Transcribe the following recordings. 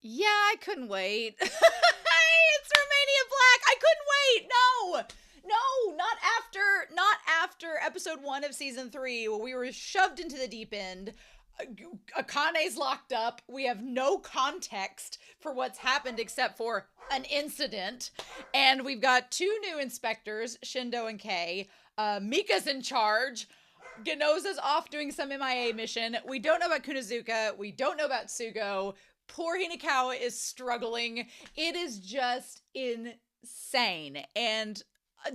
Yeah, I couldn't wait. Hey, it's Romania Black. I couldn't wait. No, not after episode 1 of season 3, where we were shoved into the deep end. Akane's locked up. We have no context for what's happened except for an incident. And we've got 2 new inspectors, Shindo and Kei. Mika's in charge. Ginoza's off doing some MIA mission. We don't know about Kunazuka. We don't know about Sugo. Poor Hinakawa is struggling. It is just insane. And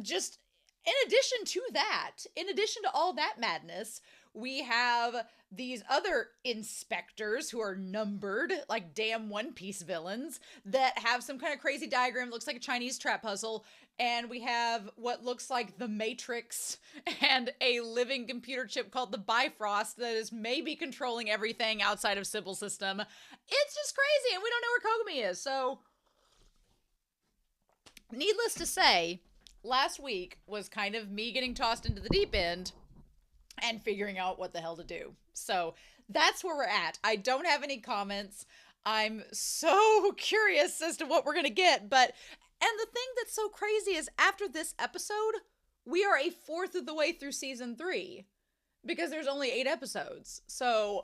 just in addition to all that madness, we have these other inspectors who are numbered like damn One Piece villains that have some kind of crazy diagram. Looks like a Chinese trap puzzle. And we have what looks like the Matrix and a living computer chip called the Bifrost that is maybe controlling everything outside of Sybil System. It's just crazy, and we don't know where Kogami is. So, needless to say, last week was kind of me getting tossed into the deep end and figuring out what the hell to do. So, that's where we're at. I don't have any comments. I'm so curious as to what we're going to get, but... And the thing that's so crazy is after this episode, we are a fourth of the way through season 3 because there's only 8 episodes. So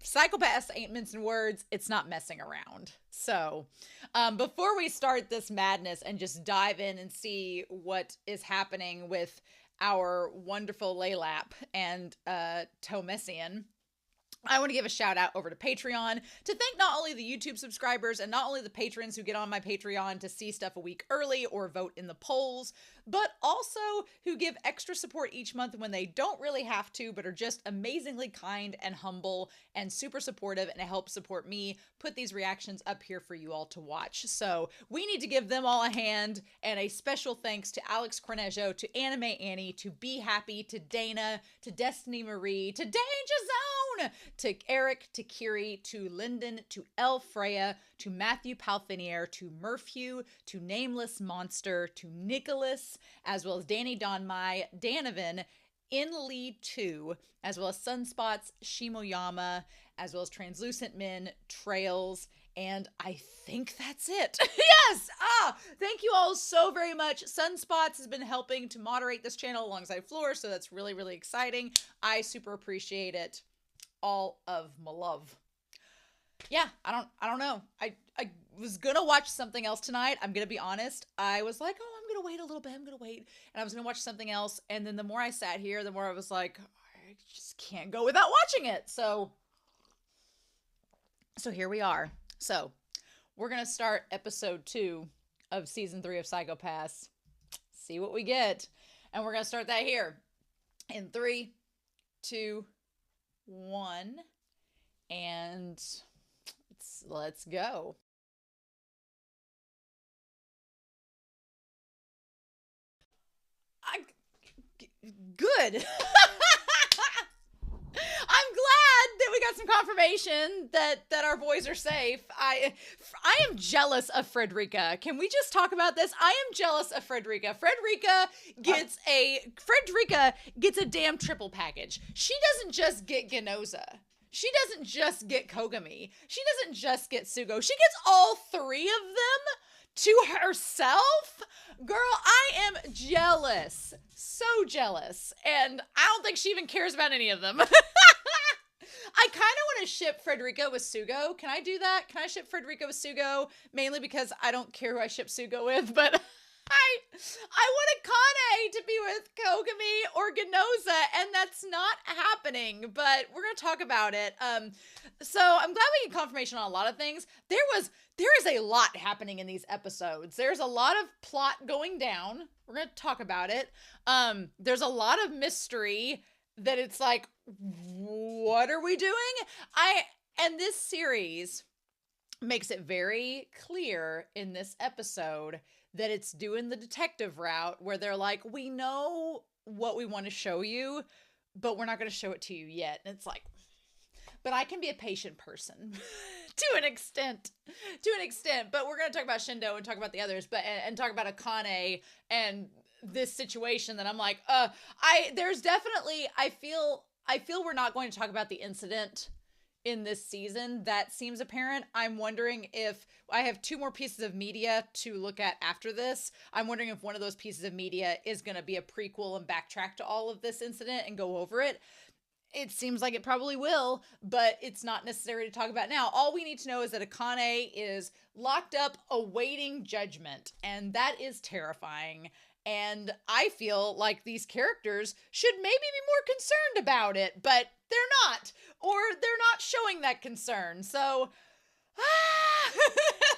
Psycho-Pass ain't mincing words. It's not messing around. So before we start this madness and just dive in and see what is happening with our wonderful Laylap and TEUMESSIEN, I want to give a shout out over to Patreon to thank not only the YouTube subscribers and not only the patrons who get on my Patreon to see stuff a week early or vote in the polls, but also who give extra support each month when they don't really have to, but are just amazingly kind and humble and super supportive and help support me put these reactions up here for you all to watch. So we need to give them all a hand, and a special thanks to Alex Cornejo, to Anime Annie, to Be Happy, to Dana, to Destiny Marie, to Danger Zone, to Eric, to Kiri, to Lyndon, to El Freya, to Matthew Palfinier, to Murphew, to Nameless Monster, to Nicholas, as well as Danny Donmai, Danovan, Inlee 2, as well as Sunspots, Shimoyama, as well as Translucent Men, Trails, and I think that's it. Yes! Thank you all so very much. Sunspots has been helping to moderate this channel alongside Floor, so that's really, really exciting. I super appreciate it. All of my love. Yeah, I don't know. I was gonna watch something else tonight. I'm gonna be honest. I was like, oh, I'm gonna wait a little bit. And I was gonna watch something else. And then the more I sat here, the more I was like, I just can't go without watching it. So here we are. So we're gonna start episode 2 of season 3 of Psycho-Pass. See what we get. And we're gonna start that here in 3, 2, 1, and let's go. Good. I'm glad that we got some confirmation that our boys are safe. I am jealous of Frederica. Can we just talk about this? I am jealous of Frederica. Frederica gets a damn triple package. She doesn't just get Ginoza. She doesn't just get Kogami. She doesn't just get Sugo. She gets all 3 of them to herself. Girl, I am jealous. So jealous. And I don't think she even cares about any of them. I kind of want to ship Frederica with Sugo. Can I do that? Can I ship Frederica with Sugo? Mainly because I don't care who I ship Sugo with, but I want Akane to be with Kogami or Ginoza, and that's not happening, but we're going to talk about it. So I'm glad we get confirmation on a lot of things. There is a lot happening in these episodes. There's a lot of plot going down. We're going to talk about it. There's a lot of mystery that it's like, what are we doing? And this series makes it very clear in this episode that it's doing the detective route where they're like, we know what we want to show you, but we're not going to show it to you yet. And it's like, but I can be a patient person to an extent, but we're going to talk about Shindo and talk about the others, and talk about Akane and this situation that I'm like, there's definitely, I feel we're not going to talk about the incident in this season that seems apparent. I'm wondering if I have 2 more pieces of media to look at after this. I'm wondering if one of those pieces of media is going to be a prequel and backtrack to all of this incident and go over it. It seems like it probably will, but it's not necessary to talk about now. All we need to know is that Akane is locked up awaiting judgment, and that is terrifying. And I feel like these characters should maybe be more concerned about it, but they're not, or they're not showing that concern. So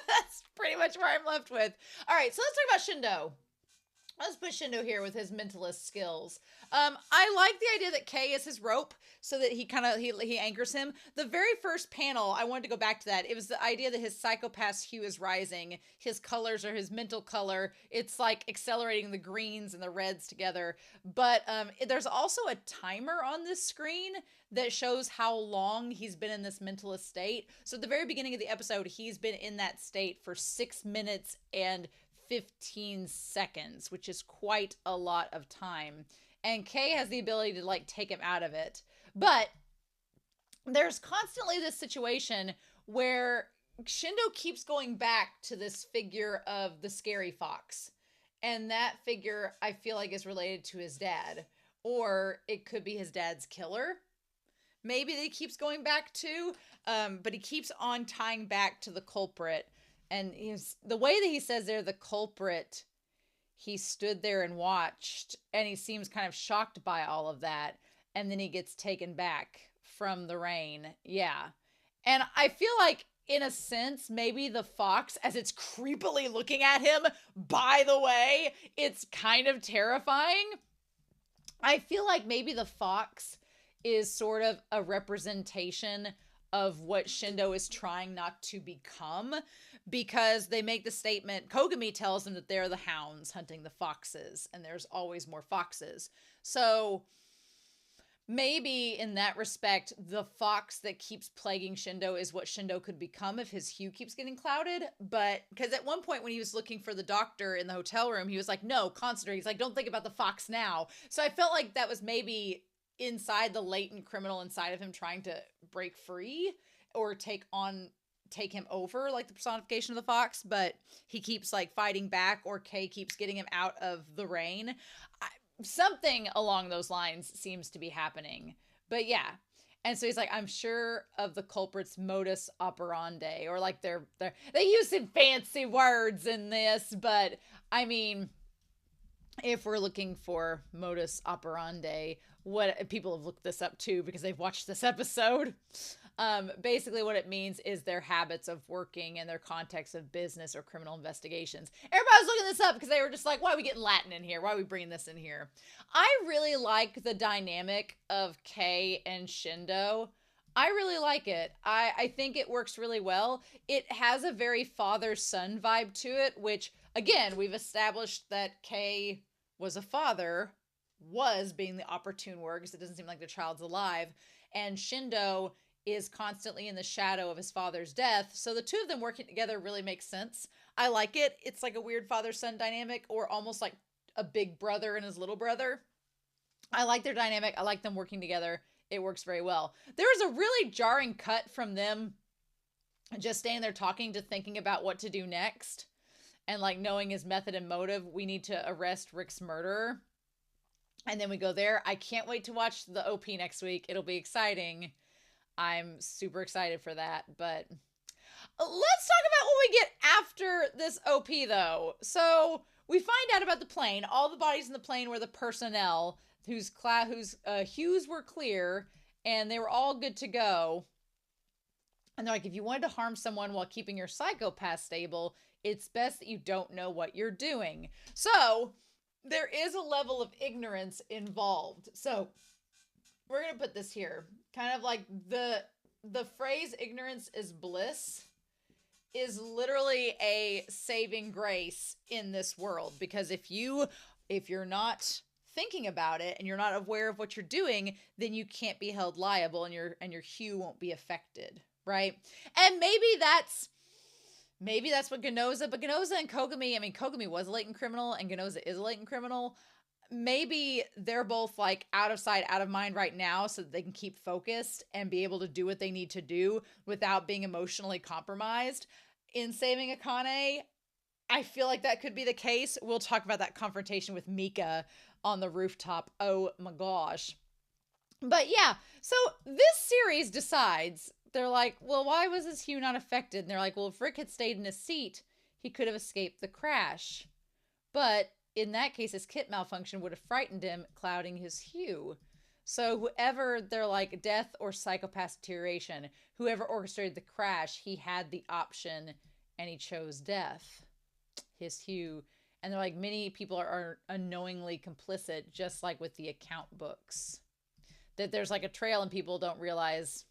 that's pretty much where I'm left with. All right, so let's talk about Shindo. Let's put Shindo here with his mentalist skills. I like the idea that Kei is his rope so that he anchors him. The very first panel, I wanted to go back to that. It was the idea that his psychopath's hue is rising. His colors are his mental color. It's like accelerating the greens and the reds together. But there's also a timer on this screen that shows how long he's been in this mentalist state. So at the very beginning of the episode, he's been in that state for 6 minutes and 15 seconds, which is quite a lot of time. And Kei has the ability to like take him out of it. But there's constantly this situation where Shindo keeps going back to this figure of the scary fox. And that figure, I feel like, is related to his dad. Or it could be his dad's killer. Maybe that he keeps going back to. But he keeps on tying back to the culprit. And the way that he says there, the culprit, he stood there and watched, and he seems kind of shocked by all of that. And then he gets taken back from the rain. Yeah. And I feel like, in a sense, maybe the fox, as it's creepily looking at him, by the way, it's kind of terrifying. I feel like maybe the fox is sort of a representation of what Shindo is trying not to become, because they make the statement, Kogami tells them that they're the hounds hunting the foxes, and there's always more foxes. So maybe in that respect, the fox that keeps plaguing Shindo is what Shindo could become if his hue keeps getting clouded. But because at one point when he was looking for the doctor in the hotel room, he was like, no, concentrate. He's like, don't think about the fox now. So I felt like that was maybe inside the latent criminal inside of him trying to break free or take him over, like the personification of the fox, but he keeps like fighting back, or Kei keeps getting him out of the rain. Something along those lines seems to be happening. But yeah. And so he's like, I'm sure of the culprit's modus operandi, or like they use some fancy words in this, but I mean, if we're looking for modus operandi, what people have looked this up too because they've watched this episode. Basically what it means is their habits of working and their context of business or criminal investigations. Everybody's looking this up because they were just like, why are we getting Latin in here? Why are we bringing this in here? I really like the dynamic of Kei and Shindo. I really like it. I think it works really well. It has a very father-son vibe to it, which, again, we've established that Kei was a father, was being the opportune word because it doesn't seem like the child's alive, and Shindo is constantly in the shadow of his father's death. So the two of them working together really makes sense. I like it. It's like a weird father-son dynamic, or almost like a big brother and his little brother. I like their dynamic. I like them working together. It works very well. There was a really jarring cut from them just standing there talking to thinking about what to do next. And like knowing his method and motive, we need to arrest Rick's murderer. And then we go there. I can't wait to watch the OP next week. It'll be exciting. I'm super excited for that. But let's talk about what we get after this OP, though. So we find out about the plane. All the bodies in the plane were the personnel whose hues were clear, and they were all good to go. And they're like, if you wanted to harm someone while keeping your psychopath stable, it's best that you don't know what you're doing. So there is a level of ignorance involved. So we're going to put this here. Kind of like the phrase ignorance is bliss is literally a saving grace in this world. Because if you're not thinking about it and you're not aware of what you're doing, then you can't be held liable, and your hue won't be affected, right? And maybe that's what Ginoza, but Ginoza and Kogami, I mean, Kogami was a latent criminal and Ginoza is a latent criminal. maybe they're both like out of sight, out of mind right now so that they can keep focused and be able to do what they need to do without being emotionally compromised. In saving Akane, I feel like that could be the case. We'll talk about that confrontation with Mika on the rooftop. Oh my gosh. But yeah, so this series decides, they're like, well, why was this Hugh not affected? And they're like, well, if Rick had stayed in his seat, he could have escaped the crash. But in that case, his kit malfunction would have frightened him, clouding his hue. So whoever, they're like, death or psychopath deterioration, whoever orchestrated the crash, he had the option and he chose death, his hue. And they're like, many people are unknowingly complicit, just like with the account books. That there's like a trail and people don't realize,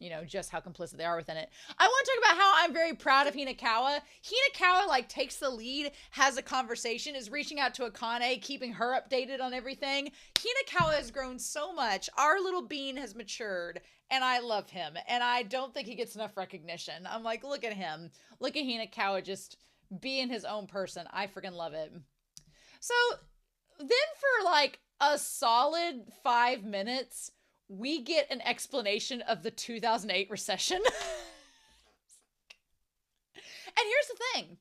you know, just how complicit they are within it. I want to talk about how I'm very proud of Hinakawa. Hinakawa, like, takes the lead, has a conversation, is reaching out to Akane, keeping her updated on everything. Hinakawa has grown so much. Our little bean has matured, and I love him. And I don't think he gets enough recognition. I'm like, look at him. Look at Hinakawa just being his own person. I freaking love it. So then for, like, a solid 5 minutes, we get an explanation of the 2008 recession. And here's the thing.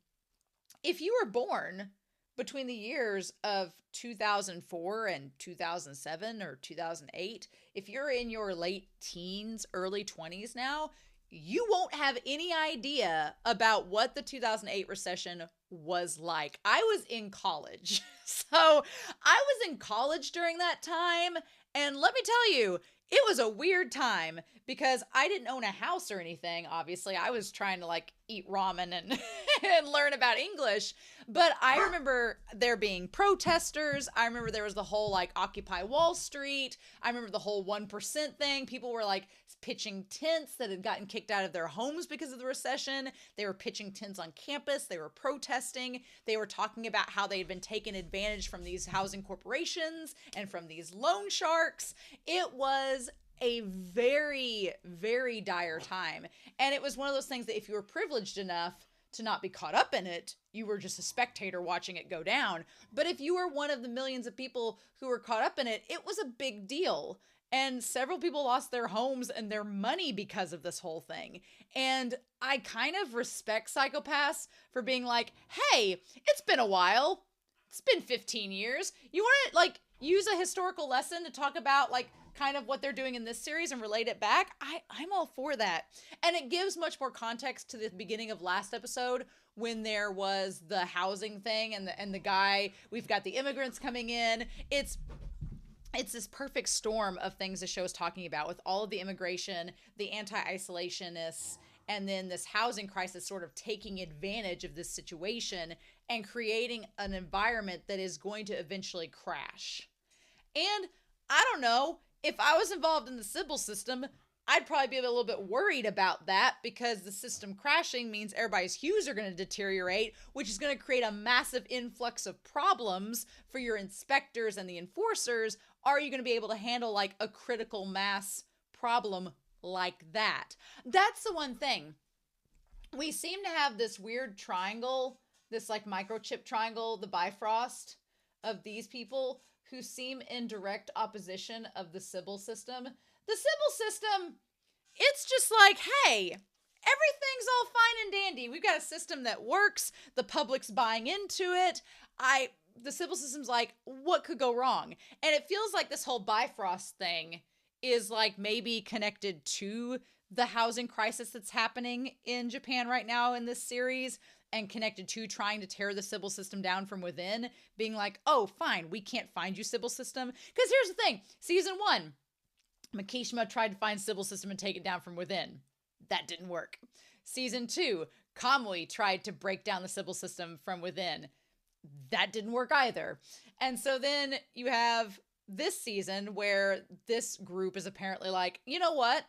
If you were born between the years of 2004 and 2007 or 2008, if you're in your late teens, early 20s now, you won't have any idea about what the 2008 recession was like. I was in college. So I was in college during that time. And let me tell you, it was a weird time because I didn't own a house or anything. Obviously, I was trying to like eat ramen and, and learn about English. But I remember there being protesters. I remember there was the whole like Occupy Wall Street. I remember the whole 1% thing. People were like pitching tents that had gotten kicked out of their homes because of the recession. They were pitching tents on campus. They were protesting. They were talking about how they had been taken advantage from these housing corporations and from these loan sharks. It was a very, very dire time. And it was one of those things that if you were privileged enough to not be caught up in it, you were just a spectator watching it go down. But if you were one of the millions of people who were caught up in it, it was a big deal. And several people lost their homes and their money because of this whole thing. And I kind of respect psychopaths for being like, hey, it's been a while. It's been 15 years. You want to like use a historical lesson to talk about like kind of what they're doing in this series and relate it back? I'm all for that. And it gives much more context to the beginning of last episode when there was the housing thing and the guy, we've got the immigrants coming in. It's this perfect storm of things the show is talking about with all of the immigration, the anti-isolationists, and then this housing crisis sort of taking advantage of this situation and creating an environment that is going to eventually crash. And I don't know, if I was involved in the Sybil system, I'd probably be a little bit worried about that because the system crashing means everybody's hues are going to deteriorate, which is going to create a massive influx of problems for your inspectors and the enforcers. Are you going to be able to handle like a critical mass problem like that? That's the one thing. We seem to have this weird triangle, this like microchip triangle, the Bifrost of these people who seem in direct opposition of the Sybil system. The Sybil system, it's just like, hey, everything's all fine and dandy. We've got a system that works. The public's buying into it. The Sybil system's like, what could go wrong? And it feels like this whole Bifrost thing is like maybe connected to the housing crisis that's happening in Japan right now in this series, and connected to trying to tear the Sybil system down from within, being like, oh, fine, we can't find you, Sybil system. Because here's the thing, season 1, Makishima tried to find Sybil system and take it down from within. That didn't work. Season 2, Kamui tried to break down the Sybil system from within. That didn't work either. And so then you have this season where this group is apparently like, you know what?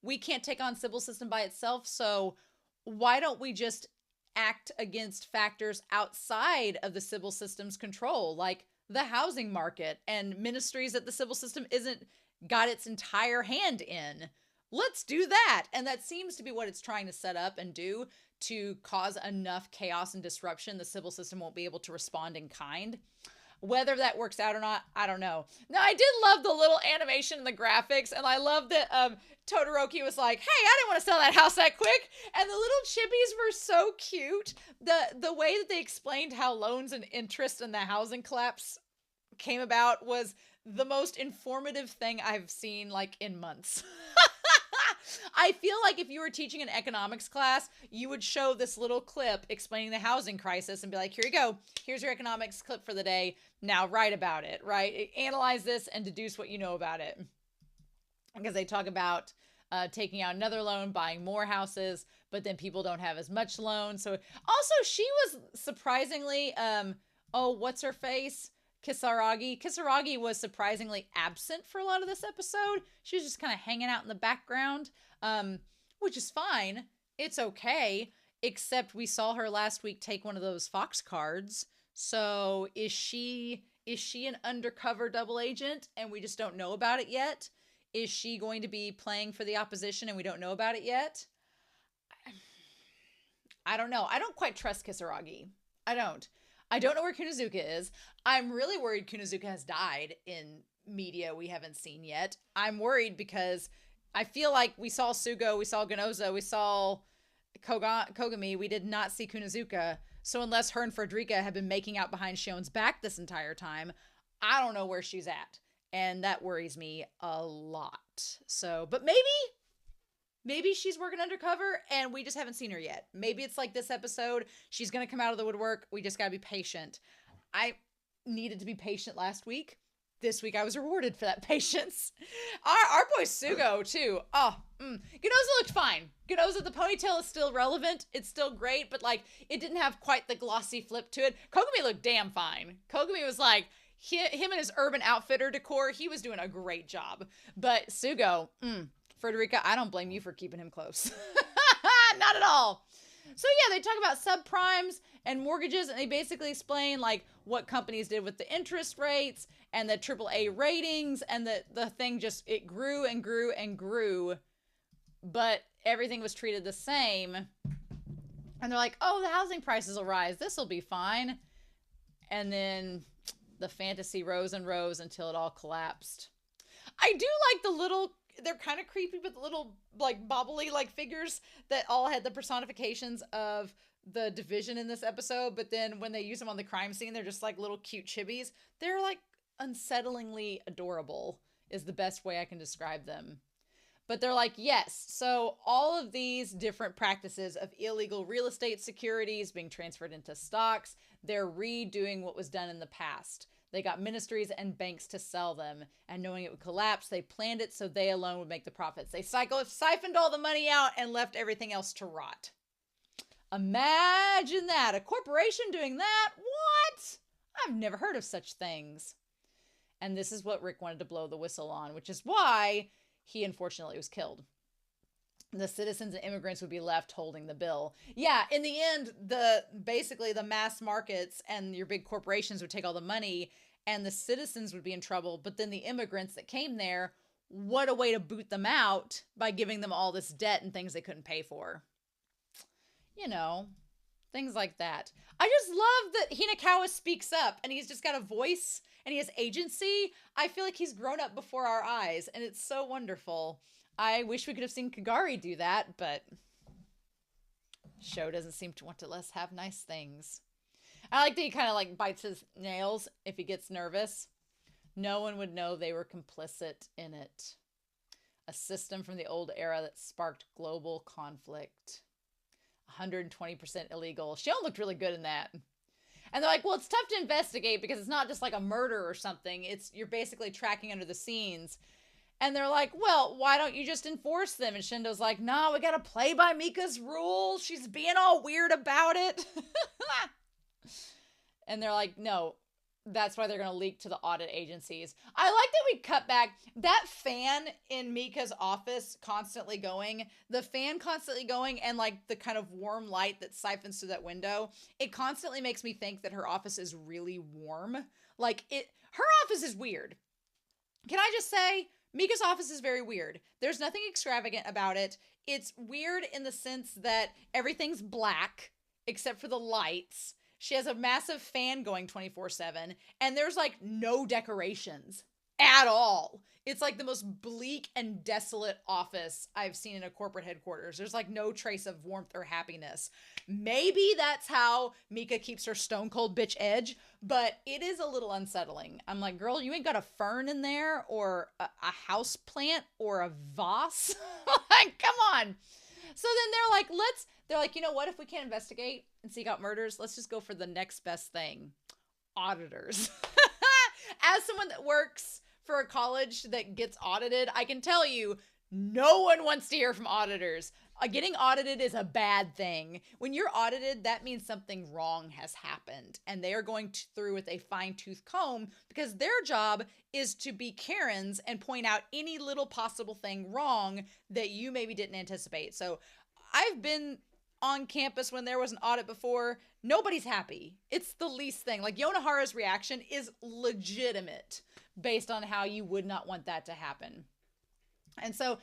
We can't take on Sybil system by itself, so why don't we just act against factors outside of the Sybil system's control, like the housing market and ministries that the Sybil system isn't got its entire hand in. Let's do that. And that seems to be what it's trying to set up and do to cause enough chaos and disruption the Sybil system won't be able to respond in kind. Whether that works out or not, I don't know. Now, I did love the little animation and the graphics, and I love that Todoroki was like, hey, I didn't want to sell that house that quick. And the little chippies were so cute. The way that they explained how loans and interest and the housing collapse came about was the most informative thing I've seen like in months. I feel like if you were teaching an economics class, you would show this little clip explaining the housing crisis and be like, here you go. Here's your economics clip for the day. Now write about it, right? Analyze this and deduce what you know about it. Because they talk about taking out another loan, buying more houses, but then people don't have as much loan. So also she was surprisingly, what's her face? Kisaragi. Kisaragi was surprisingly absent for a lot of this episode. She was just kind of hanging out in the background, which is fine. It's okay, except we saw her last week take one of those Fox cards. So is she an undercover double agent and we just don't know about it yet? Is she going to be playing for the opposition and we don't know about it yet? I don't know. I don't quite trust Kisaragi. I don't know where Kunozuka is. I'm really worried Kunozuka has died in media we haven't seen yet. I'm worried because I feel like we saw Sugo, we saw Ginoza, we saw Kogami. We did not see Kunozuka. So unless her and Frederica have been making out behind Shion's back this entire time, I don't know where she's at. And that worries me a lot. So, but maybe she's working undercover and we just haven't seen her yet. Maybe it's like this episode. She's going to come out of the woodwork. We just got to be patient. I needed to be patient last week. This week I was rewarded for that patience. Our boy Sugo too. Ginoza looked fine. Ginoza, the ponytail is still relevant. It's still great, but like it didn't have quite the glossy flip to it. Kogami looked damn fine. Kogami was like, him and his Urban Outfitter decor, he was doing a great job. But Sugo, Frederica, I don't blame you for keeping him close. Not at all. So yeah, they talk about subprimes and mortgages, and they basically explain like what companies did with the interest rates and the AAA ratings, and the thing just, it grew and grew and grew, but everything was treated the same. And they're like, oh, the housing prices will rise. This will be fine. And then the fantasy rose and rose until it all collapsed. I do like the little, they're kind of creepy, but the little like bobbly like figures that all had the personifications of the division in this episode. But then when they use them on the crime scene, they're just like little cute chibis. They're like unsettlingly adorable is the best way I can describe them. But they're like, yes, so all of these different practices of illegal real estate securities being transferred into stocks, they're redoing what was done in the past. They got ministries and banks to sell them, and knowing it would collapse, they planned it so they alone would make the profits. They siphoned all the money out and left everything else to rot. Imagine that, a corporation doing that? What? I've never heard of such things. And this is what Rick wanted to blow the whistle on, which is why he unfortunately was killed. The citizens and immigrants would be left holding the bill. Yeah, in the end, basically the mass markets and your big corporations would take all the money and the citizens would be in trouble. But then the immigrants that came there, what a way to boot them out by giving them all this debt and things they couldn't pay for. You know, things like that. I just love that Hinakawa speaks up and he's just got a voice and he has agency. I feel like he's grown up before our eyes and it's so wonderful. I wish we could have seen Kagari do that, but show doesn't seem to want to let us have nice things. I like that he kind of like bites his nails if he gets nervous. No one would know they were complicit in it. A system from the old era that sparked global conflict. 120% illegal. Shion looked really good in that. And they're like, well, it's tough to investigate because it's not just like a murder or something. You're basically tracking under the scenes. And they're like, well, why don't you just enforce them? And Shindo's like, nah, we got to play by Mika's rules. She's being all weird about it. And they're like, no, that's why they're going to leak to the audit agencies. I like that we cut back that fan in Mika's office constantly going, and like the kind of warm light that siphons through that window. It constantly makes me think that her office is really warm. Her office is weird. Can I just say, Mika's office is very weird. There's nothing extravagant about it. It's weird in the sense that everything's black except for the lights. She has a massive fan going 24/7, and there's like no decorations at all. It's like the most bleak and desolate office I've seen in a corporate headquarters. There's like no trace of warmth or happiness. Maybe that's how Mika keeps her stone cold bitch edge, but it is a little unsettling. I'm like, girl, you ain't got a fern in there or a house plant or a vase. Like, come on. So then they're like, you know what? If we can't investigate and seek out murders, let's just go for the next best thing. Auditors. As someone that works for a college that gets audited, I can tell you, no one wants to hear from auditors. Getting audited is a bad thing. When you're audited, that means something wrong has happened. And they are going through with a fine-tooth comb because their job is to be Karens and point out any little possible thing wrong that you maybe didn't anticipate. So I've been on campus when there was an audit before. Nobody's happy. It's the least thing. Like, Yonohara's reaction is legitimate based on how you would not want that to happen. And so I like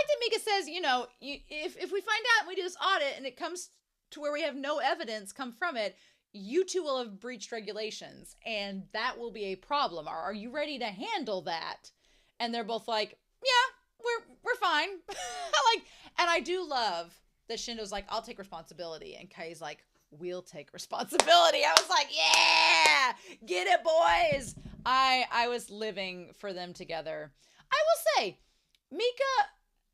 that Mika says, you know, if we find out and we do this audit and it comes to where we have no evidence come from it, you two will have breached regulations and that will be a problem. Are you ready to handle that? And they're both like, yeah, we're fine. And I do love that Shindo's like, I'll take responsibility. And Kei's like, we'll take responsibility. I was like, yeah, get it, boys. I was living for them together. I will say, Mika,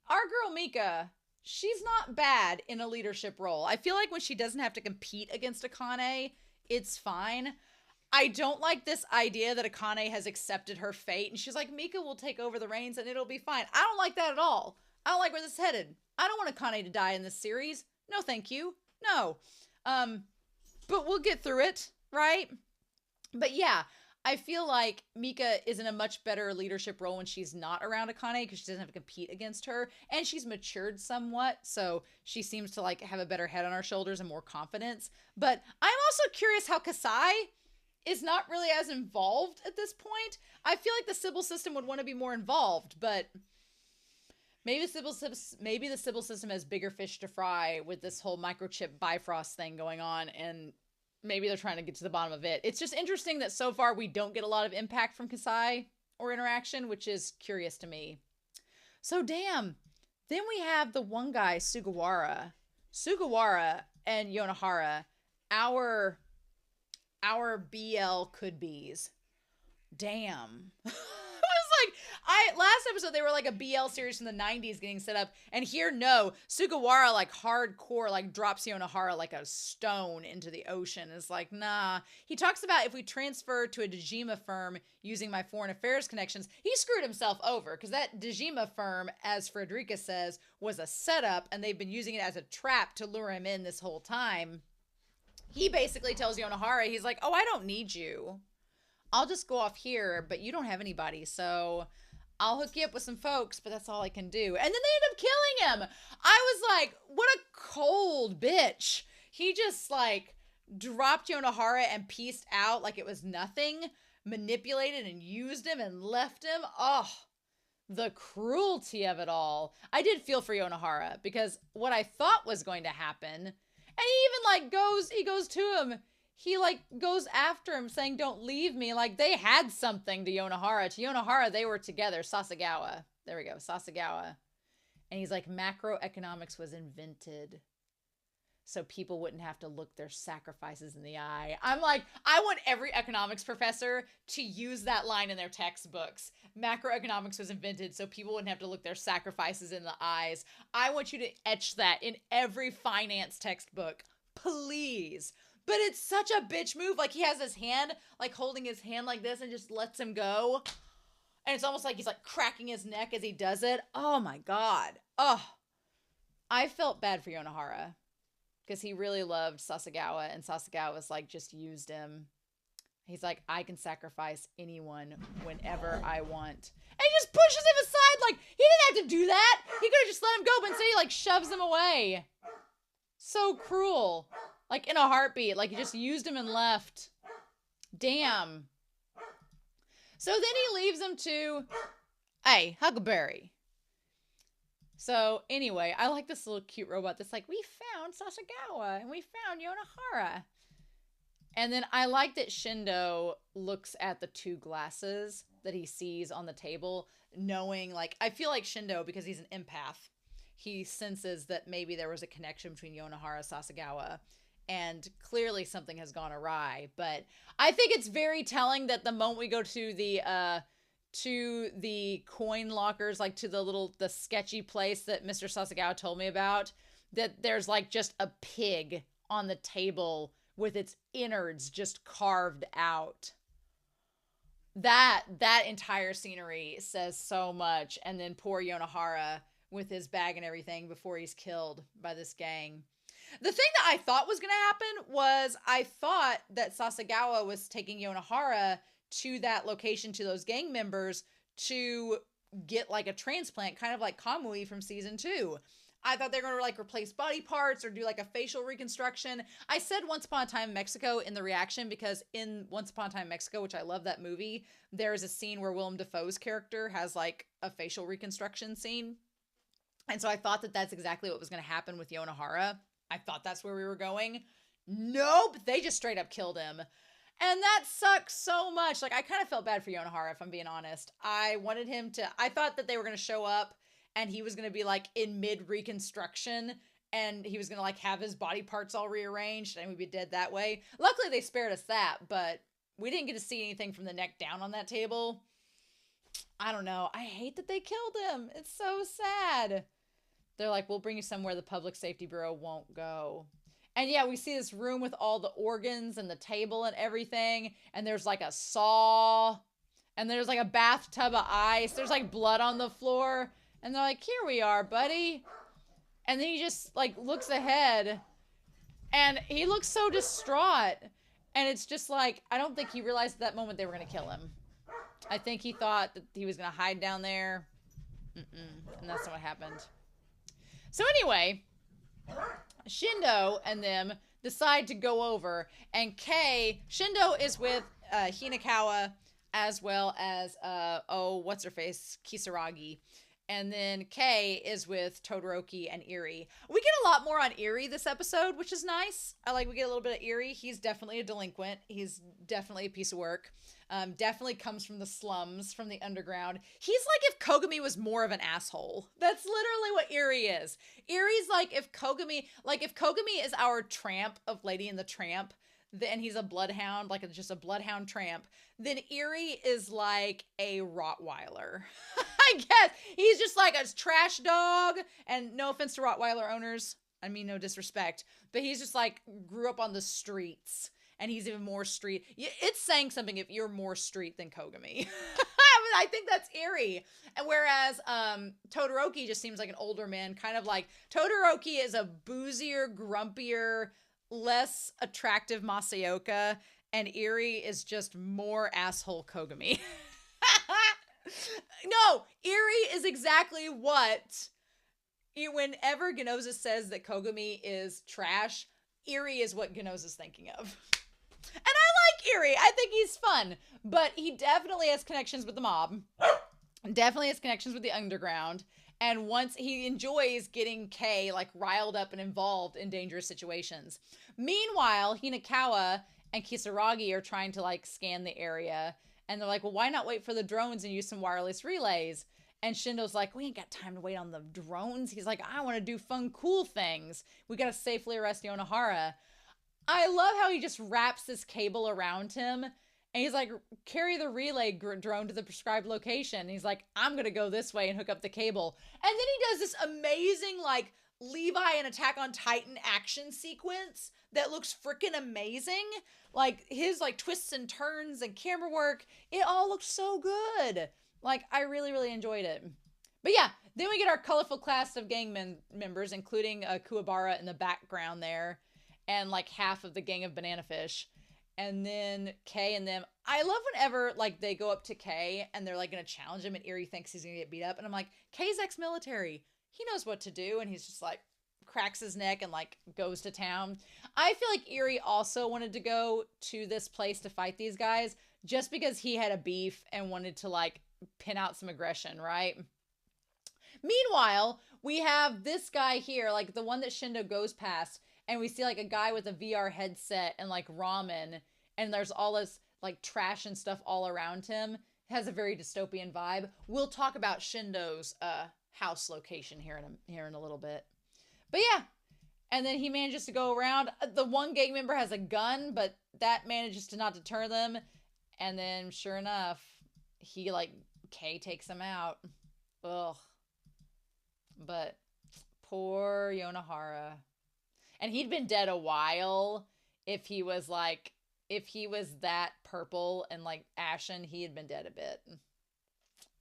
our girl Mika, she's not bad in a leadership role. I feel like when she doesn't have to compete against Akane, it's fine. I don't like this idea that Akane has accepted her fate and she's like, Mika will take over the reins and it'll be fine. I don't like that at all. I don't like where this is headed. I don't want Akane to die in this series. No, thank you. No. But we'll get through it, right? But yeah, I feel like Mika is in a much better leadership role when she's not around Akane because she doesn't have to compete against her. And she's matured somewhat, so she seems to like have a better head on her shoulders and more confidence. But I'm also curious how Kasai is not really as involved at this point. I feel like the Sybil System would want to be more involved, but maybe the Sybil System has bigger fish to fry with this whole microchip Bifrost thing going on, and maybe they're trying to get to the bottom of it. It's just interesting that so far we don't get a lot of impact from Kasai or interaction, which is curious to me. So damn. Then we have the one guy, Sugawara. Sugawara and Yonohara, our BL could-be's. Damn. Last episode they were like a BL series from the 90s getting set up, and here no, Sugawara like hardcore like drops Yonohara like a stone into the ocean. It's like, nah. He talks about if we transfer to a Dejima firm using my foreign affairs connections, he screwed himself over because that Dejima firm, as Frederica says, was a setup and they've been using it as a trap to lure him in this whole time. He basically tells Yonohara, he's like, oh, I don't need you. I'll just go off here, but you don't have anybody, so I'll hook you up with some folks, but that's all I can do. And then they end up killing him. I was like, what a cold bitch. He just like dropped Yonohara and pieced out like it was nothing, manipulated and used him and left him. Oh, the cruelty of it all. I did feel for Yonohara because what I thought was going to happen, and he even like goes to him. He like goes after him saying, don't leave me. Like they had something to Yonohara. To Yonohara, they were together. Sasagawa. There we go. Sasagawa. And he's like, macroeconomics was invented so people wouldn't have to look their sacrifices in the eye. I'm like, I want every economics professor to use that line in their textbooks. Macroeconomics was invented so people wouldn't have to look their sacrifices in the eyes. I want you to etch that in every finance textbook. Please. But it's such a bitch move. Like he has his hand, like holding his hand like this and just lets him go. And it's almost like he's like cracking his neck as he does it. Oh my God. Oh, I felt bad for Yonohara because he really loved Sasagawa and Sasagawa's like just used him. He's like, I can sacrifice anyone whenever I want. And he just pushes him aside. Like he didn't have to do that. He could have just let him go, but instead he like shoves him away. So cruel. Like in a heartbeat. Like he just used him and left. Damn. So then he leaves him to, hey, Huckleberry. So anyway, I like this little cute robot that's like, we found Sasagawa and we found Yonohara. And then I like that Shindo looks at the 2 glasses that he sees on the table, knowing, like, I feel like Shindo, because he's an empath, he senses that maybe there was a connection between Yonohara Sasagawa, and clearly something has gone awry. But I think it's very telling that the moment we go to the coin lockers, like to the sketchy place that Mr. Sasagawa told me about, that there's like just a pig on the table with its innards just carved out. That entire scenery says so much. And then poor Yonohara with his bag and everything before he's killed by this gang. The thing that I thought was going to happen was I thought that Sasagawa was taking Yonohara to that location, to those gang members, to get like a transplant, kind of like Kamui from season 2. I thought they were going to like replace body parts or do like a facial reconstruction. I said Once Upon a Time in Mexico in the reaction because in Once Upon a Time in Mexico, which I love that movie, there is a scene where Willem Dafoe's character has like a facial reconstruction scene. And so I thought that that's exactly what was going to happen with Yonohara. I thought that's where we were going. Nope, they just straight up killed him. And that sucks so much. Like, I kind of felt bad for Yonohara, if I'm being honest. I wanted him to, I thought that they were going to show up and he was going to be like in mid-reconstruction and he was going to like have his body parts all rearranged and we'd be dead that way. Luckily, they spared us that, but we didn't get to see anything from the neck down on that table. I don't know. I hate that they killed him. It's so sad. They're like, we'll bring you somewhere the Public Safety Bureau won't go. And yeah, we see this room with all the organs and the table and everything. And there's like a saw. And there's like a bathtub of ice. There's like blood on the floor. And they're like, here we are, buddy. And then he just like looks ahead. And he looks so distraught. And it's just like, I don't think he realized at that moment they were going to kill him. I think he thought that he was going to hide down there. And that's not what happened. So anyway, Shindo and them decide to go over, and Kei, Shindo is with Hinakawa as well as, what's-her-face, Kisaragi. And then Kei is with Todoroki and Eri. We get a lot more on Eri this episode, which is nice. We get a little bit of Eri. He's definitely a delinquent. He's definitely a piece of work. Definitely comes from the slums, from the underground. He's like if Kogami was more of an asshole. That's literally what Eri is. Eri's like if Kogami is our tramp of Lady and the Tramp, then he's a bloodhound, like just a bloodhound tramp, then Eri is like a Rottweiler. I guess he's just like a trash dog, and no offense to Rottweiler owners, I mean no disrespect, but he's just like grew up on the streets, and he's even more street. It's saying something if you're more street than Kogami. I think that's Eri. And whereas Todoroki just seems like an older man, kind of like Todoroki is a boozier, grumpier, less attractive Masayoka, and Eri is just more asshole Kogami. No, Eri is exactly what, whenever Ginoza says that Kogami is trash, Eri is what Ginoza's thinking of. And I like Eri. I think he's fun, but he definitely has connections with the mob. Definitely has connections with the underground. And once he enjoys getting Kei like riled up and involved in dangerous situations. Meanwhile, Hinakawa and Kisaragi are trying to like scan the area. And they're like, well, why not wait for the drones and use some wireless relays? And Shindo's like, we ain't got time to wait on the drones. He's like, I want to do fun, cool things. We got to safely arrest Yonohara. I love how he just wraps this cable around him. And he's like, carry the relay drone to the prescribed location. And he's like, I'm going to go this way and hook up the cable. And then he does this amazing, like, Levi and Attack on Titan action sequence that looks freaking amazing. Like, his, like, twists and turns and camera work. It all looks so good. Like, I really, really enjoyed it. But yeah, then we get our colorful cast of gang members, including Kuwabara in the background there. And, like, half of the gang of Banana Fish. And then Kei and them. I love whenever, like, they go up to Kei and they're, like, going to challenge him and Eri thinks he's going to get beat up. And I'm like, Kei's ex-military. He knows what to do. And he's just, like, cracks his neck and, like, goes to town. I feel like Eri also wanted to go to this place to fight these guys just because he had a beef and wanted to, like, pin out some aggression, right? Meanwhile, we have this guy here, like, the one that Shindo goes past. and we see like a guy with a VR headset and like ramen, and there's all this like trash and stuff all around him. It has a very dystopian vibe. We'll talk about Shindo's house location here in a little bit. But yeah, and then he manages to go around. The one gang member has a gun, but that manages to not deter them. And then sure enough, he like Kei takes him out. Ugh. But poor Yonohara. And he'd been dead a while. If he was that purple and like ashen, he had been dead a bit.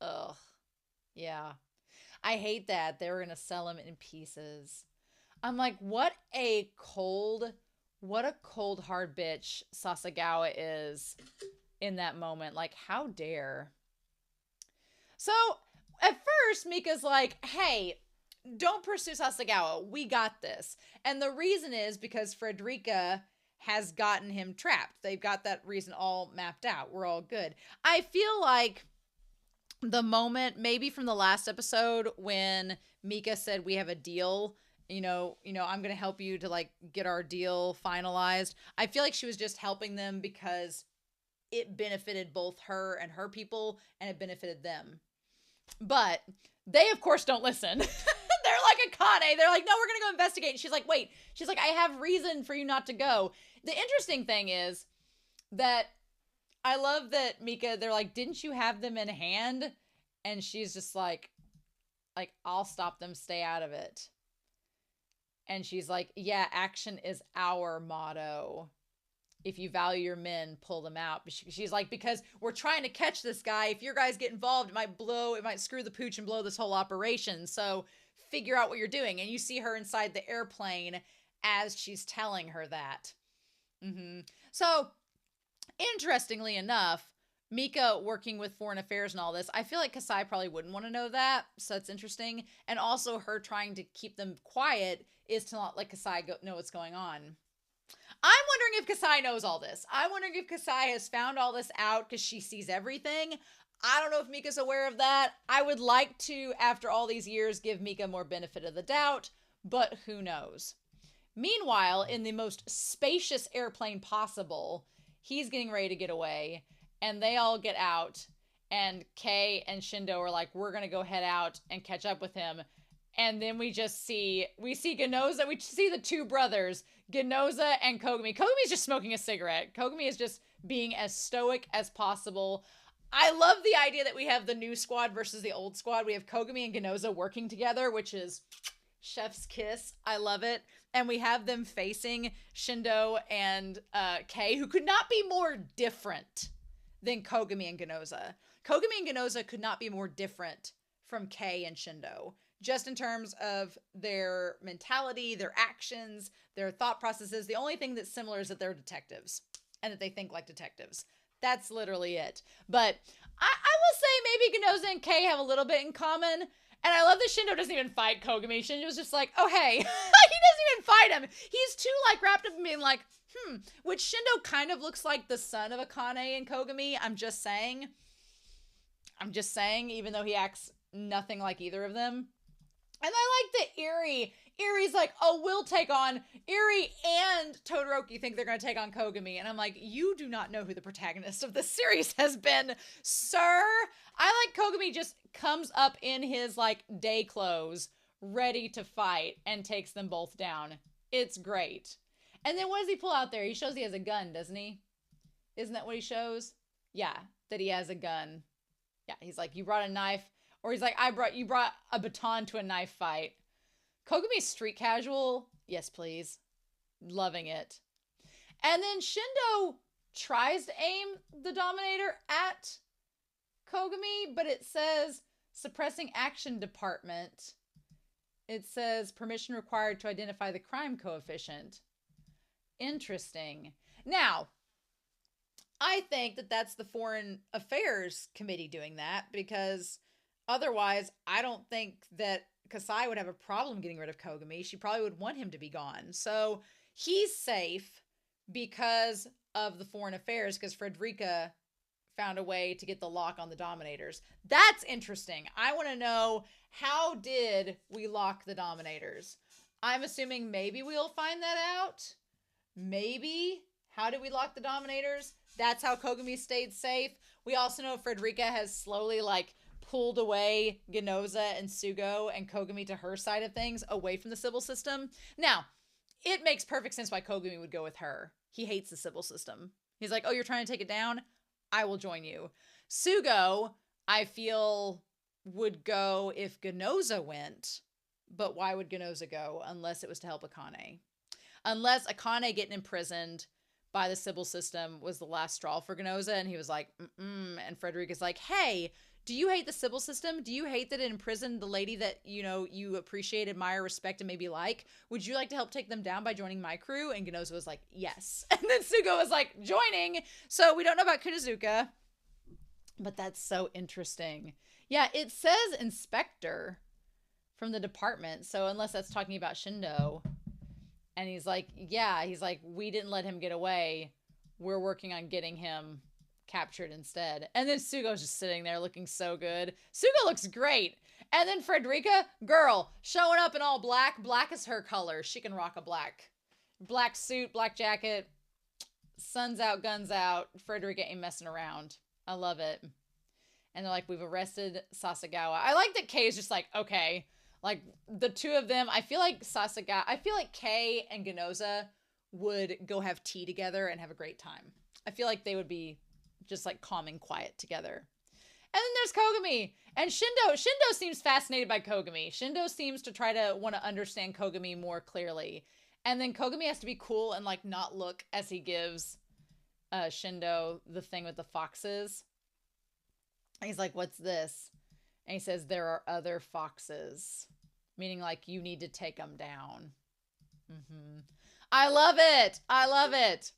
Ugh. Yeah. I hate that. They were going to sell him in pieces. I'm like, what a cold hard bitch Sasagawa is in that moment. Like, how dare. So, at first, Mika's like, hey, don't pursue Sasagawa. We got this. And the reason is because Frederica has gotten him trapped. They've got that reason all mapped out. We're all good. I feel like the moment, maybe from the last episode, when Mika said, we have a deal, I'm going to help you to like get our deal finalized. I feel like she was just helping them because it benefited both her and her people, and it benefited them. But they, of course, don't listen. They're like a Kane. They're like, no, we're going to go investigate. And she's like, wait. She's like, I have reason for you not to go. The interesting thing is that I love that Mika, they're like, didn't you have them in hand? And she's just like, I'll stop them. Stay out of it. And she's like, yeah, action is our motto. If you value your men, pull them out. But she's like, because we're trying to catch this guy. If your guys get involved, it might screw the pooch and blow this whole operation. So figure out what you're doing. And you see her inside the airplane as she's telling her that. So interestingly enough, Mika working with foreign affairs and all this, I feel like Kasai probably wouldn't want to know that. So that's interesting. And also her trying to keep them quiet is to not let Kasai know what's going on. I'm wondering if Kasai knows all this. I'm wondering if Kasai has found all this out because she sees everything. I don't know if Mika's aware of that. I would like to, after all these years, give Mika more benefit of the doubt, but who knows? Meanwhile, in the most spacious airplane possible, he's getting ready to get away, and they all get out, and Kei and Shindo are like, we're going to go head out and catch up with him. And then we see Ginoza, we see the two brothers, Ginoza and Kogami. Kogami's just smoking a cigarette. Kogami is just being as stoic as possible. I love the idea that we have the new squad versus the old squad. We have Kogami and Ginoza working together, which is chef's kiss. I love it. And we have them facing Shindo and Kei, who could not be more different than Kogami and Ginoza. Kogami and Ginoza could not be more different from Kei and Shindo. Just in terms of their mentality, their actions, their thought processes. The only thing that's similar is that they're detectives and that they think like detectives. That's literally it. But I will say maybe Ginoza and Kei have a little bit in common. And I love that Shindo doesn't even fight Kogami. Shindo's just like, oh, hey. He doesn't even fight him. He's too, wrapped up in being like, Which Shindo kind of looks like the son of Akane and Kogami. I'm just saying, even though he acts nothing like either of them. And I like that Erie's like, oh, we'll take on Erie, and Todoroki think they're going to take on Kogami. And I'm like, you do not know who the protagonist of this series has been, sir. I like Kogami just comes up in his day clothes, ready to fight, and takes them both down. It's great. And then what does he pull out there? He shows he has a gun, doesn't he? Isn't that what he shows? Yeah, that he has a gun. Yeah, he's like, you brought a knife. Or he's like, you brought a baton to a knife fight. Kogami's street casual. Yes, please. Loving it. And then Shindo tries to aim the Dominator at Kogami, but it says suppressing action department. It says permission required to identify the crime coefficient. Interesting. Now, I think that that's the Foreign Affairs Committee doing that, because otherwise, I don't think that Kasai would have a problem getting rid of Kogami. She probably would want him to be gone. So he's safe because of the Foreign Affairs, because Frederica found a way to get the lock on the Dominators. That's interesting. I want to know, how did we lock the Dominators? I'm assuming maybe we'll find that out. Maybe. How did we lock the Dominators? That's how Kogami stayed safe. We also know Frederica has slowly, like, pulled away Ginoza and Sugo and Kogami to her side of things, away from the Sybil System. Now, it makes perfect sense why Kogami would go with her. He hates the Sybil System. He's like, oh, you're trying to take it down? I will join you. Sugo, I feel, would go if Ginoza went. But why would Ginoza go unless it was to help Akane? Unless Akane getting imprisoned by the Sybil System was the last straw for Ginoza, and he was like, and Frederica's like, hey, do you hate the Sybil System? Do you hate that it imprisoned the lady that, you know, you appreciate, admire, respect, and maybe like? Would you like to help take them down by joining my crew? And Ginoza was like, yes. And then Sugo was like, joining. So we don't know about Kunozuka. But that's so interesting. Yeah, it says inspector from the department. So unless that's talking about Shindo. And he's like, yeah, he's like, we didn't let him get away. We're working on getting him captured instead. And then Sugo's just sitting there looking so good. Sugo looks great. And then Frederica, girl, showing up in all black. Black is her color. She can rock a black suit, black jacket. Sun's out, guns out. Frederica ain't messing around. I love it. And they're like, we've arrested Sasagawa. I like that Kei is just like, okay. Like, the two of them, I feel like Kei and Ginoza would go have tea together and have a great time. I feel like they would be just like calm and quiet together. And then there's Kogami and Shindo. Shindo seems fascinated by Kogami. Shindo seems to try to want to understand Kogami more clearly. And then Kogami has to be cool and like not look as he gives Shindo the thing with the foxes. And he's like, what's this? And he says, there are other foxes. Meaning like you need to take them down. I love it. I love it.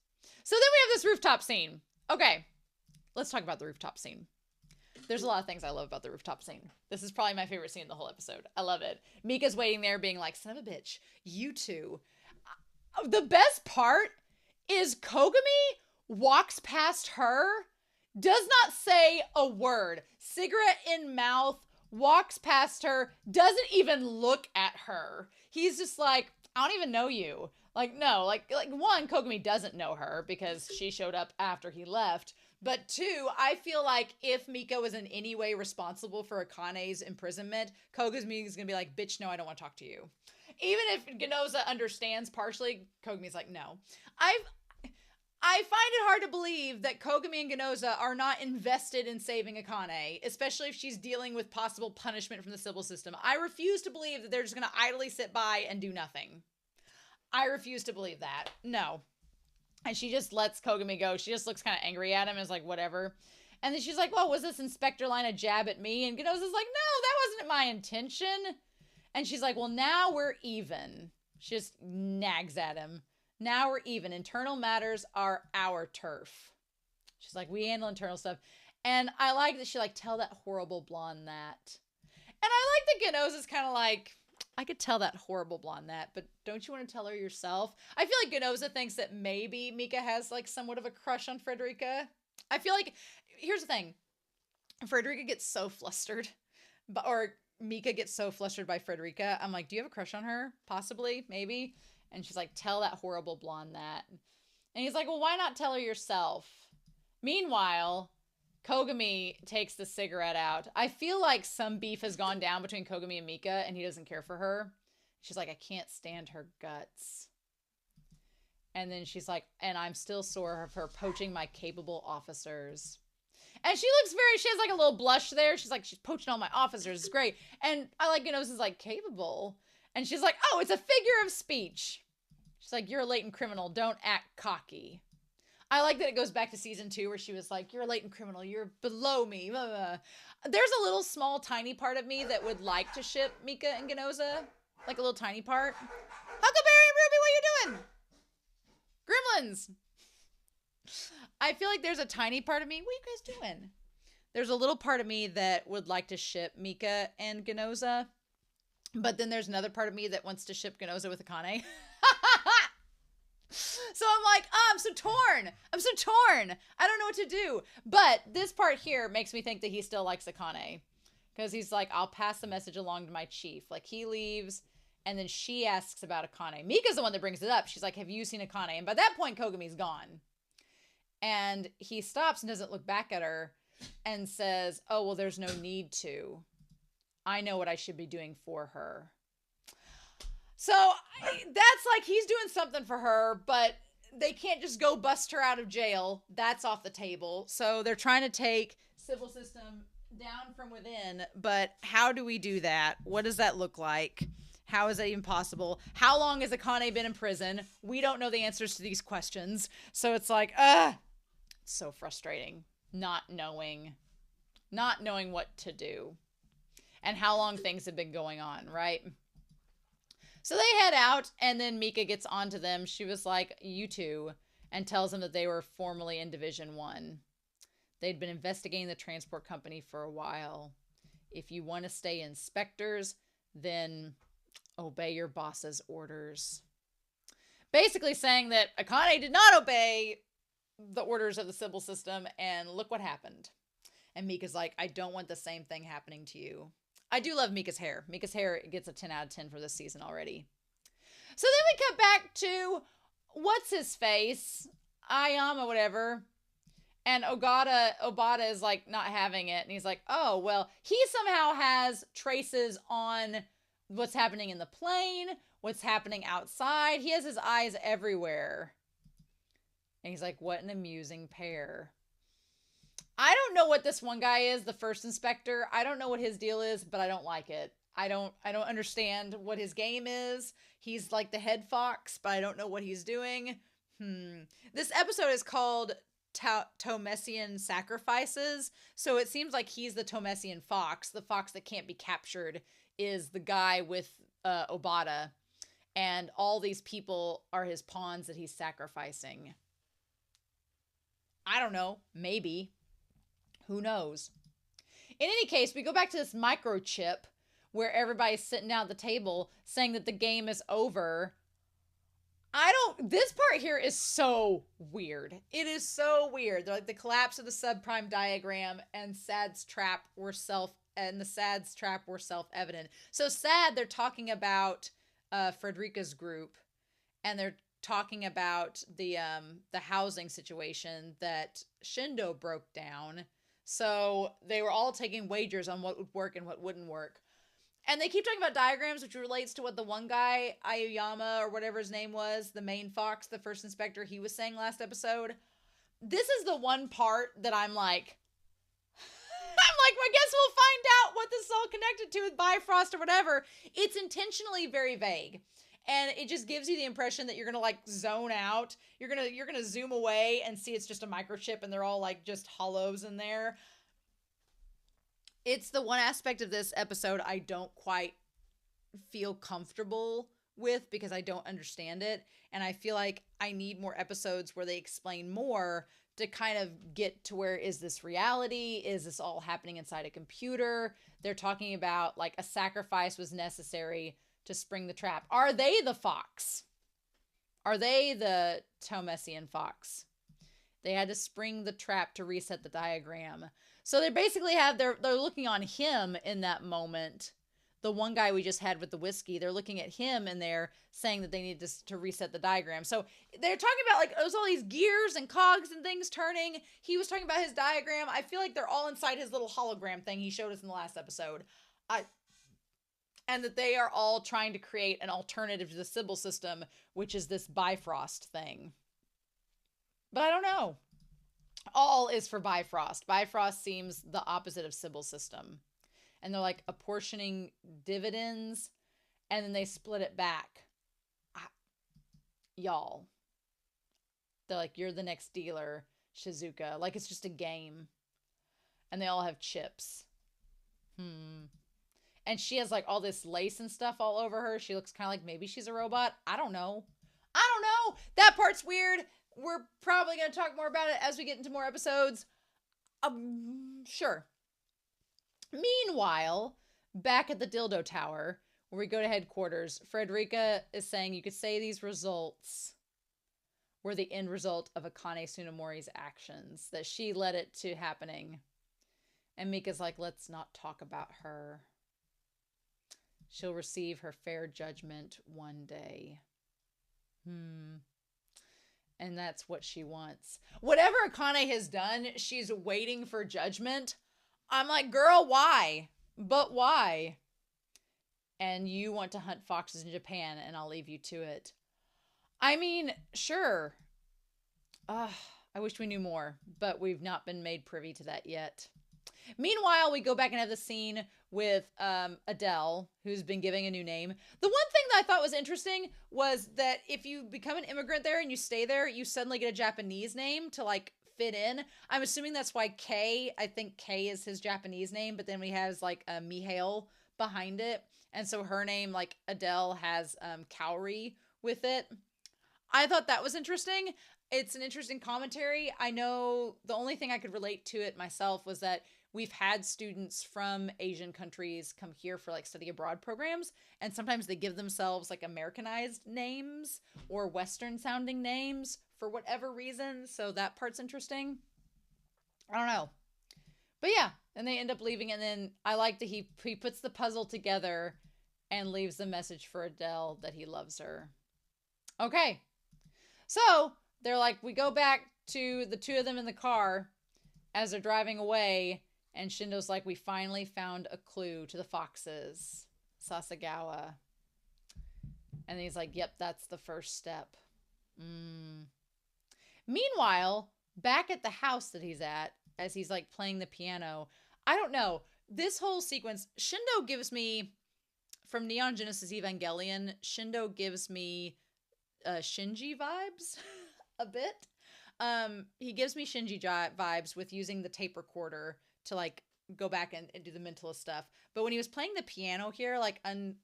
So then we have this rooftop scene. Okay. Let's talk about the rooftop scene. There's a lot of things I love about the rooftop scene. This is probably my favorite scene in the whole episode. I love it. Mika's waiting there being like, son of a bitch, you two. The best part is Kogami walks past her, does not say a word, cigarette in mouth, walks past her, doesn't even look at her. He's just like, I don't even know you. Like, no, like one, Kogami doesn't know her because she showed up after he left. But two, I feel like if Mika was in any way responsible for Akane's imprisonment, Kogami is going to be like, bitch, no, I don't want to talk to you. Even if Ginoza understands partially, Kogami's like, no. I find it hard to believe that Kogami and Ginoza are not invested in saving Akane, especially if she's dealing with possible punishment from the Sybil System. I refuse to believe that they're just going to idly sit by and do nothing. I refuse to believe that. No. And she just lets Kogami go. She just looks kind of angry at him and is like, whatever. And then she's like, well, was this inspector line a jab at me? And Ginoza's like, no, that wasn't my intention. And she's like, well, now we're even. She just nags at him. Now we're even. Internal matters are our turf. She's like, we handle internal stuff. And I like that she like, tell that horrible blonde that. And I like that Ginoza's kind of like, I could tell that horrible blonde that, but don't you want to tell her yourself? I feel like Ginoza thinks that maybe Mika has like somewhat of a crush on Frederica. I feel like, here's the thing. Frederica gets so flustered, or Mika gets so flustered by Frederica. I'm like, do you have a crush on her? Possibly, maybe. And she's like, tell that horrible blonde that. And he's like, well, why not tell her yourself? Meanwhile, Kogami takes the cigarette out. I feel like some beef has gone down between Kogami and Mika, and he doesn't care for her. She's like, I can't stand her guts. And then she's like, and I'm still sore of her poaching my capable officers. And she has like a little blush there. She's like, she's poaching all my officers. It's great. And I like, Ginoza's like, capable. And she's like, oh, it's a figure of speech. She's like, you're a latent criminal. Don't act cocky. I like that it goes back to season 2 where she was like, you're a latent criminal. You're below me. Blah, blah, blah. There's a little small tiny part of me that would like to ship Mika and Ginoza. Like a little tiny part. Huckleberry and Ruby, what are you doing? Gremlins. I feel like there's a tiny part of me. What are you guys doing? There's a little part of me that would like to ship Mika and Ginoza. But then there's another part of me that wants to ship Ginoza with Akane. So I'm like, oh, I'm so torn. I don't know what to do. But this part here makes me think that he still likes Akane. Because he's like, I'll pass the message along to my chief. Like, he leaves, And then she asks about Akane. Mika's the one that brings it up. She's like, have you seen Akane? And by that point, Kogami's gone. And he stops and doesn't look back at her and says, oh, well, there's no need to. I know what I should be doing for her. So that's like he's doing something for her, but they can't just go bust her out of jail. That's off the table. So they're trying to take Sybil System down from within. But how do we do that? What does that look like? How is that even possible? How long has Akane been in prison? We don't know the answers to these questions. So it's like, it's so frustrating not knowing what to do and how long things have been going on, right? So they head out, and then Mika gets onto them. She was like, you two, and tells them that they were formerly in Division 1. They'd been investigating the transport company for a while. If you want to stay inspectors, then obey your boss's orders. Basically saying that Akane did not obey the orders of the Sybil System, and look what happened. And Mika's like, I don't want the same thing happening to you. I do love Mika's hair. Mika's hair gets a 10 out of 10 for this season already. So then we cut back to, what's his face? Ayama, whatever. And Obata is like not having it. And he's like, oh, well, he somehow has traces on what's happening in the plane, what's happening outside. He has his eyes everywhere. And he's like, what an amusing pair. I don't know what this one guy is, the first inspector. I don't know what his deal is, but I don't like it. I don't understand what his game is. He's like the head fox, but I don't know what he's doing. This episode is called TEUMESSIEN Sacrifices. So it seems like he's the TEUMESSIEN fox. The fox that can't be captured is the guy with Obata. And all these people are his pawns that he's sacrificing. I don't know. Maybe. Who knows? In any case, we go back to this microchip where everybody's sitting down at the table saying that the game is over. This part here is so weird. It is so weird. They're like the collapse of the subprime diagram and SAD's trap were self-evident. So SAD, they're talking about Frederica's group, and they're talking about the housing situation that Shindo broke down. So they were all taking wagers on what would work and what wouldn't work. And they keep talking about diagrams, which relates to what the one guy, Aoyama or whatever his name was, the main fox, the first inspector, he was saying last episode. This is the one part that I'm like, I guess we'll find out what this is all connected to with Bifrost or whatever. It's intentionally very vague. And it just gives you the impression that you're going to like zone out. You're going to zoom away and see it's just a microchip and they're all like just hollows in there. It's the one aspect of this episode I don't quite feel comfortable with because I don't understand it. And I feel like I need more episodes where they explain more to kind of get to where is this reality? Is this all happening inside a computer? They're talking about like a sacrifice was necessary to spring the trap. Are they the fox? Are they the TEUMESSIEN fox? They had to spring the trap to reset the diagram. So they basically they're looking on him in that moment. The one guy we just had with the whiskey, they're looking at him and they're saying that they need to reset the diagram. So they're talking about like there's all these gears and cogs and things turning. He was talking about his diagram. I feel like they're all inside his little hologram thing he showed us in the last episode. And that they are all trying to create an alternative to the Sybil System, which is this Bifrost thing. But I don't know. All is for Bifrost. Bifrost seems the opposite of Sybil System. And they're like apportioning dividends, and then they split it back. Y'all. They're like, you're the next dealer, Shizuka. Like it's just a game. And they all have chips. And she has like all this lace and stuff all over her. She looks kind of like maybe she's a robot. I don't know. That part's weird. We're probably going to talk more about it as we get into more episodes. Sure. Meanwhile, back at the Dildo Tower, where we go to headquarters, Frederica is saying you could say these results were the end result of Akane Tsunemori's actions, that she led it to happening. And Mika's like, let's not talk about her. She'll receive her fair judgment one day. And that's what she wants. Whatever Akane has done, she's waiting for judgment. I'm like, girl, why? But why? And you want to hunt foxes in Japan, and I'll leave you to it. I mean, sure. I wish we knew more, but we've not been made privy to that yet. Meanwhile, we go back and have the scene with Adele, who's been giving a new name. The one thing that I thought was interesting was that if you become an immigrant there and you stay there, you suddenly get a Japanese name to like fit in. I'm assuming that's why Kei, I think Kei is his Japanese name, but then we have like a Mihail behind it. And so her name, like Adele, has Kaori with it. I thought that was interesting. It's an interesting commentary. I know the only thing I could relate to it myself was that we've had students from Asian countries come here for like study abroad programs, and sometimes they give themselves like Americanized names or Western sounding names for whatever reason. So that part's interesting. I don't know. But yeah, and they end up leaving, and then I like that he puts the puzzle together and leaves the message for Adele that he loves her. Okay. So they're like, we go back to the two of them in the car as they're driving away, and Shindo's like, we finally found a clue to the foxes, Sasagawa. And he's like, yep, that's the first step. Meanwhile, back at the house that he's at, as he's like playing the piano, I don't know, this whole sequence, Shindo gives me, from Neon Genesis Evangelion, Shindo gives me Shinji vibes a bit. He gives me Shinji vibes with using the tape recorder to like go back and do the mentalist stuff. But when he was playing the piano here, like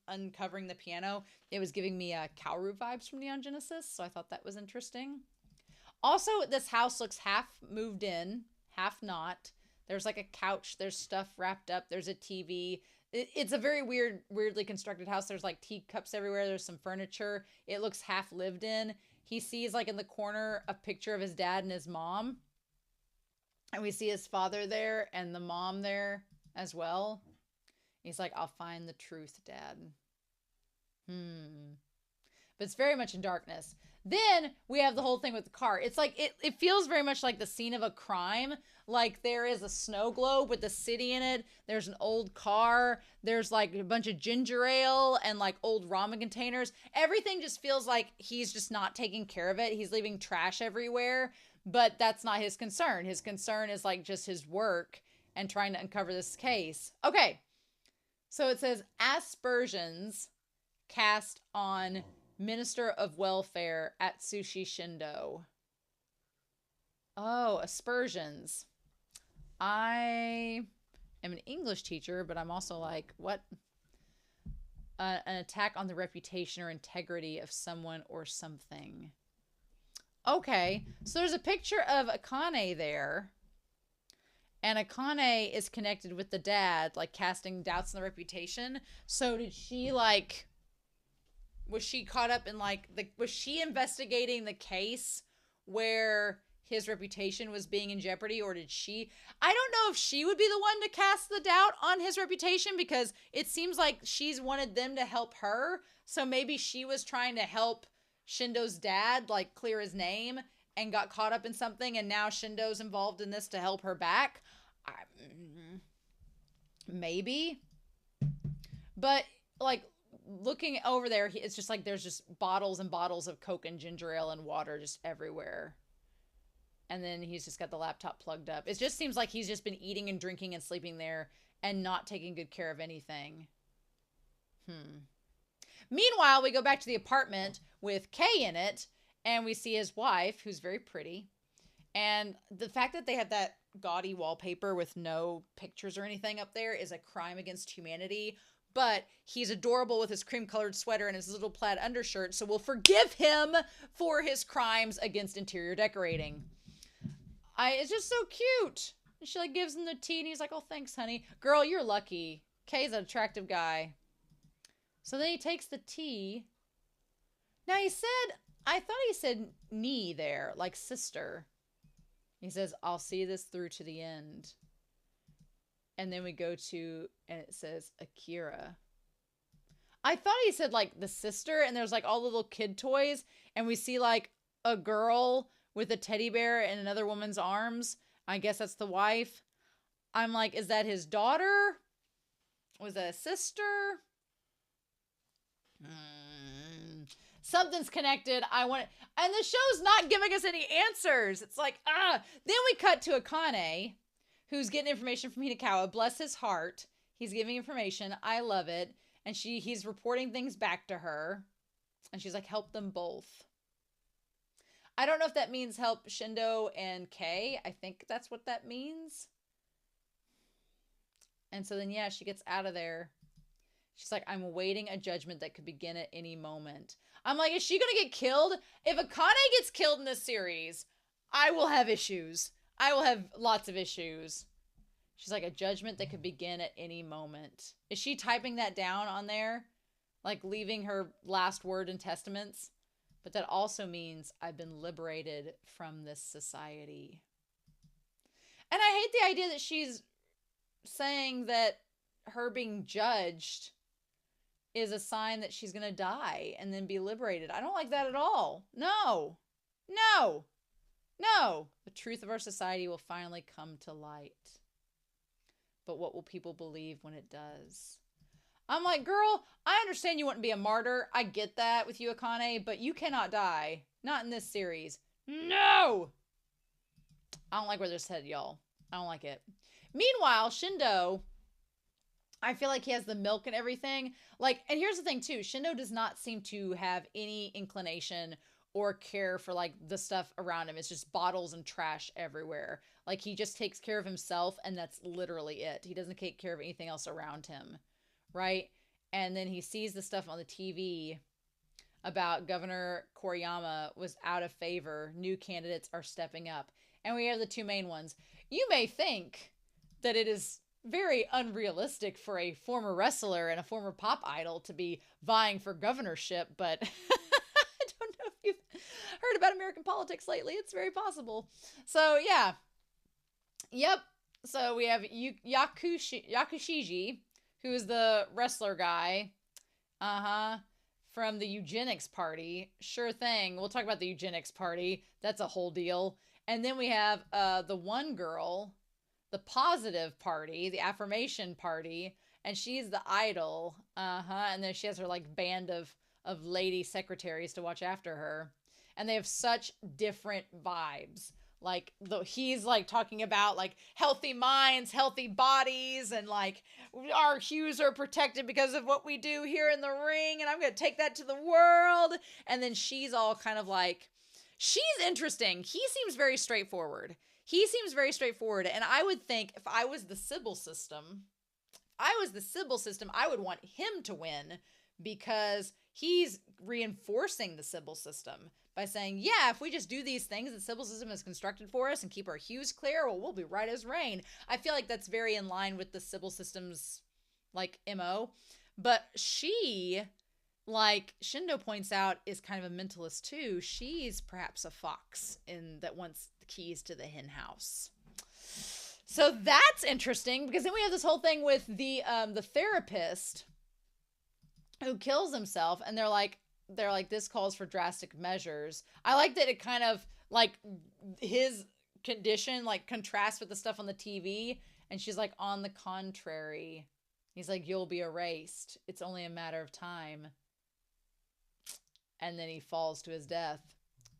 uncovering the piano, it was giving me Kaoru vibes from Neon Genesis. So I thought that was interesting. Also, this house looks half moved in, half not. There's like a couch. There's stuff wrapped up. There's a TV. It's a very weirdly constructed house. There's like teacups everywhere. There's some furniture. It looks half lived in. He sees like in the corner a picture of his dad and his mom. And we see his father there and the mom there as well. He's like, I'll find the truth, Dad. But it's very much in darkness. Then we have the whole thing with the car. It's like, it feels very much like the scene of a crime. Like there is a snow globe with the city in it. There's an old car. There's like a bunch of ginger ale and like old ramen containers. Everything just feels like he's just not taking care of it. He's leaving trash everywhere, but that's not his concern. His concern is like just his work and trying to uncover this case. Okay. So it says aspersions cast on Minister of Welfare at Sushi Shindo. Oh, aspersions. I am an English teacher, but I'm also like, what? An attack on the reputation or integrity of someone or something. Okay, so there's a picture of Akane there. And Akane is connected with the dad, like casting doubts on the reputation. So did she like... Was she caught up in like was she investigating the case where his reputation was being in jeopardy, or did she? I don't know if she would be the one to cast the doubt on his reputation, because it seems like she's wanted them to help her. So maybe she was trying to help Shindo's dad like clear his name and got caught up in something, and now Shindo's involved in this to help her back. Maybe. But like looking over there, it's just like there's just bottles and bottles of Coke and ginger ale and water just everywhere. And then he's just got the laptop plugged up. It just seems like he's just been eating and drinking and sleeping there and not taking good care of anything. Meanwhile, we go back to the apartment with Kei in it, and we see his wife, who's very pretty. And the fact that they have that gaudy wallpaper with no pictures or anything up there is a crime against humanity. But he's adorable with his cream-colored sweater and his little plaid undershirt, so we'll forgive him for his crimes against interior decorating. It's just so cute. And she like gives him the tea, and he's like, oh, thanks, honey. Girl, you're lucky. Kay's an attractive guy. So then he takes the tea. Now I thought he said ni there, like sister. He says, I'll see this through to the end. And then we go to, and it says Akira. I thought he said like the sister, and there's like all the little kid toys, and we see like a girl with a teddy bear in another woman's arms. I guess that's the wife. I'm like, is that his daughter? Was that a sister? Something's connected. And the show's not giving us any answers. It's like, Then we cut to Akane, who's getting information from Hinakawa. Bless his heart. He's giving information. I love it. And he's reporting things back to her. And she's like, help them both. I don't know if that means help Shindo and Kei. I think that's what that means. And so then, yeah, she gets out of there. She's like, I'm awaiting a judgment that could begin at any moment. I'm like, is she going to get killed? If Akane gets killed in this series, I will have issues. I will have lots of issues. She's like, a judgment that could begin at any moment. Is she typing that down on there? Like leaving her last word in testaments? But that also means I've been liberated from this society. And I hate the idea that she's saying that her being judged is a sign that she's going to die and then be liberated. I don't like that at all. No. No. No. The truth of our society will finally come to light. But what will people believe when it does? I'm like, girl, I understand you want to be a martyr. I get that with you, Akane, but you cannot die. Not in this series. No! I don't like where this headed, y'all. I don't like it. Meanwhile, Shindo, I feel like he has the milk and everything. Like, and here's the thing, too. Shindo does not seem to have any inclination or care for, like, the stuff around him. It's just bottles and trash everywhere. Like, he just takes care of himself, and that's literally it. He doesn't take care of anything else around him. Right? And then he sees the stuff on the TV about Governor Koriyama was out of favor. New candidates are stepping up. And we have the two main ones. You may think that it is very unrealistic for a former wrestler and a former pop idol to be vying for governorship, but I don't know if you've heard about American politics lately. It's very possible. So, yeah. Yep. So we have Yakushiji, who is the wrestler guy, from the eugenics party. Sure thing. We'll talk about the eugenics party. That's a whole deal. And then we have the one girl, the positive party, the affirmation party, and she's the idol. And then she has her like band of lady secretaries to watch after her. And they have such different vibes. Like, he's, like, talking about, like, healthy minds, healthy bodies, and, like, our hues are protected because of what we do here in the ring, and I'm going to take that to the world. And then she's all kind of like, she's interesting. He seems very straightforward. And I would think if I was the Sybil System, I would want him to win because he's reinforcing the Sybil System by saying, yeah, if we just do these things that Sybil System has constructed for us and keep our hues clear, well, we'll be right as rain. I feel like that's very in line with the Sybil System's, like, MO. But she, like Shindo points out, is kind of a mentalist too. She's perhaps a fox that wants the keys to the hen house. So that's interesting, because then we have this whole thing with the therapist who kills himself, and they're like, this calls for drastic measures. I like that it kind of, like, his condition, like, contrasts with the stuff on the TV, and she's like, on the contrary. He's like, you'll be erased. It's only a matter of time. And then he falls to his death.